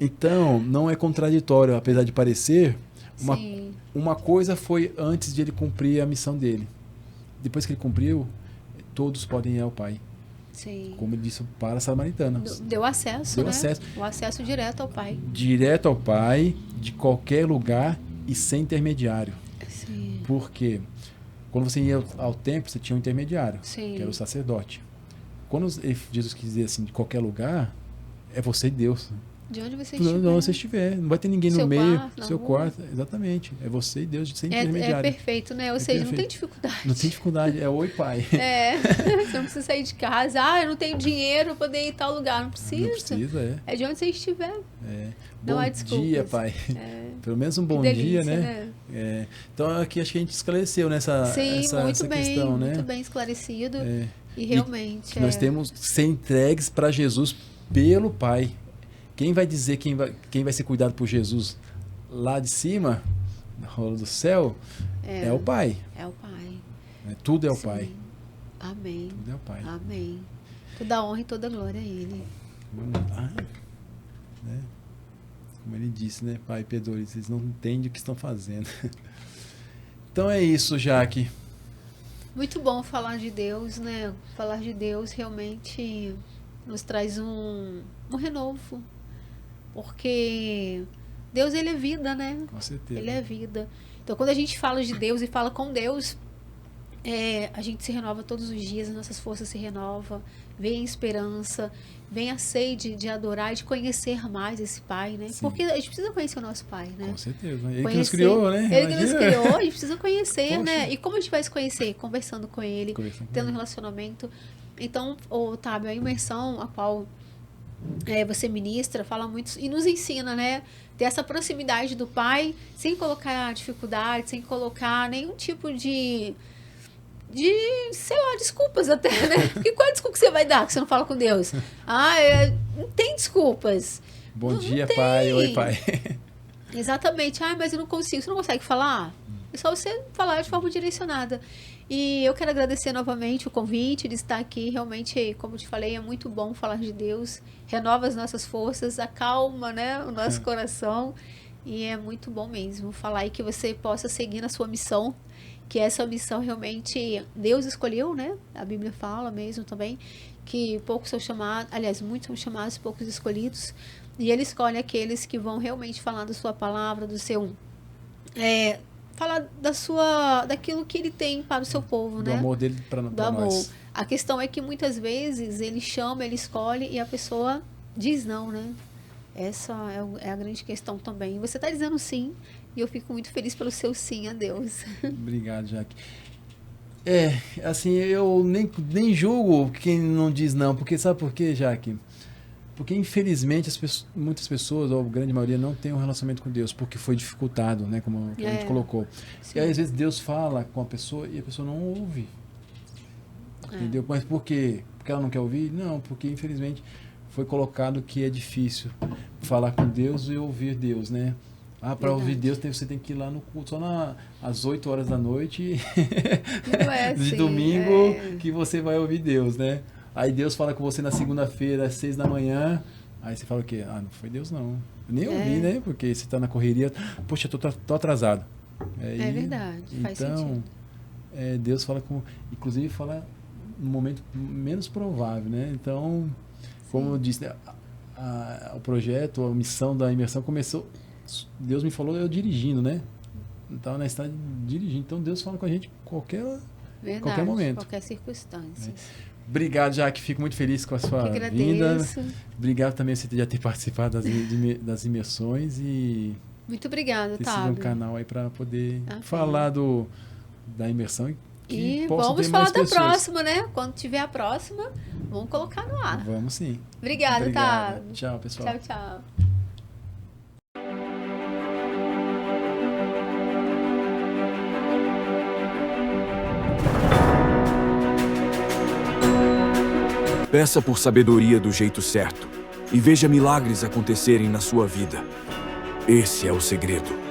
Então, não é contraditório, apesar de parecer. Sim. Uma coisa foi antes de ele cumprir a missão dele. Depois que ele cumpriu, todos podem ir ao Pai. Sim. Como ele disse para a Samaritana. Deu acesso, deu né? acesso. O acesso direto ao Pai. Direto ao Pai, de qualquer lugar e sem intermediário. Sim. Porque quando você ia ao templo, você tinha um intermediário, sim, que era o sacerdote. Quando Jesus quis dizer assim, de qualquer lugar, é você e Deus. De onde você estiver. De onde você estiver. Não vai ter ninguém no meio, seu quarto. Exatamente. É você e Deus sem intermediário. É perfeito, né? Ou seja, perfeito. Não tem dificuldade. Não tem dificuldade. É oi, Pai. Você não precisa sair de casa. Eu não tenho dinheiro para poder ir em tal lugar. Não precisa. Não precisa, É de onde você estiver. Não há desculpas. Bom dia, Pai. Pelo menos um bom delícia, dia, né? Então, aqui acho que a gente esclareceu nessa questão, né? Muito bem esclarecido. E realmente. Nós temos que ser entregues para Jesus pelo Pai. Quem vai dizer quem vai ser cuidado por Jesus lá de cima, na rola do céu, é o Pai. É o Pai. Tudo é o Sim. Pai. Amém. Tudo é o Pai. Amém. Toda honra e toda glória a Ele. Como ele disse, né? Pai, perdoe, vocês não entendem o que estão fazendo. Então é isso, Jaque. Muito bom falar de Deus, né? Falar de Deus realmente nos traz um renovo. Porque Deus, ele é vida, né? Com certeza. Ele é vida. Então, quando a gente fala de Deus e fala com Deus, a gente se renova todos os dias, as nossas forças se renovam, vem a esperança, vem a sede de adorar e de conhecer mais esse Pai, né? Sim. Porque a gente precisa conhecer o nosso Pai, né? Com certeza. Ele que Conhecer, nos criou, né? Ele que nos Imagina. criou, a gente precisa conhecer, Poxa. né? E como a gente vai se conhecer? Conversando com ele, Conversando com tendo um ele. relacionamento. Então, Otávio, a imersão a qual você ministra, fala muito e nos ensina, né? Ter essa proximidade do Pai, sem colocar dificuldade, sem colocar nenhum tipo de sei lá, desculpas até, né? Porque qual é a desculpa que você vai dar que você não fala com Deus? Não tem desculpas. Bom Não dia, tem. pai. Oi, pai. Exatamente. Mas eu não consigo. Você não consegue falar? É só você falar de forma direcionada. E eu quero agradecer novamente o convite de estar aqui. Realmente, como eu te falei, é muito bom falar de Deus. Renova as nossas forças, acalma, né, o nosso coração. E é muito bom mesmo falar e que você possa seguir na sua missão, que essa missão realmente Deus escolheu, né? A Bíblia fala mesmo também que poucos são chamados, aliás, muitos são chamados, poucos escolhidos. E Ele escolhe aqueles que vão realmente falar da sua palavra, do seu... falar daquilo que Ele tem para o seu povo, Do né? amor dele para Do amor. nós. A questão é que muitas vezes Ele chama, Ele escolhe e a pessoa diz não, né? Essa é a grande questão também. Você está dizendo sim e eu fico muito feliz pelo seu sim a Deus. Obrigado, Jaque. Assim, eu nem julgo quem não diz não, porque sabe por quê, Jaque? Porque, infelizmente, muitas pessoas, ou a grande maioria, não tem um relacionamento com Deus, porque foi dificultado, né? Como a gente colocou. Sim. E aí, às vezes, Deus fala com a pessoa e a pessoa não ouve. Entendeu? Mas por quê? Porque ela não quer ouvir? Não, porque, infelizmente, foi colocado que é difícil falar com Deus e ouvir Deus, né? Para ouvir Deus, você tem que ir lá no culto só às 8 horas da noite Não de domingo que você vai ouvir Deus, né? Aí Deus fala com você na segunda-feira, às 6 da manhã. Aí você fala o quê? Não foi Deus, não. Eu nem ouvi, né? Porque você está na correria. Poxa, tô atrasado. É verdade, faz sentido. Deus fala inclusive fala no momento menos provável, né? Então, como eu disse, o projeto, a missão da imersão começou... Deus me falou eu dirigindo, né? Estava na estrada dirigindo. Então, Deus fala com a gente qualquer momento. Qualquer circunstância. Obrigado, Jaque. Fico muito feliz com a sua vinda. Obrigado também por já ter participado das imersões e muito obrigada, ter sido um canal aí para poder falar da imersão e vamos falar da próxima, né? Quando tiver a próxima, vamos colocar no ar. Vamos sim. Obrigada, tá? Tchau, pessoal. Tchau. Peça por sabedoria do jeito certo e veja milagres acontecerem na sua vida. Esse é o segredo.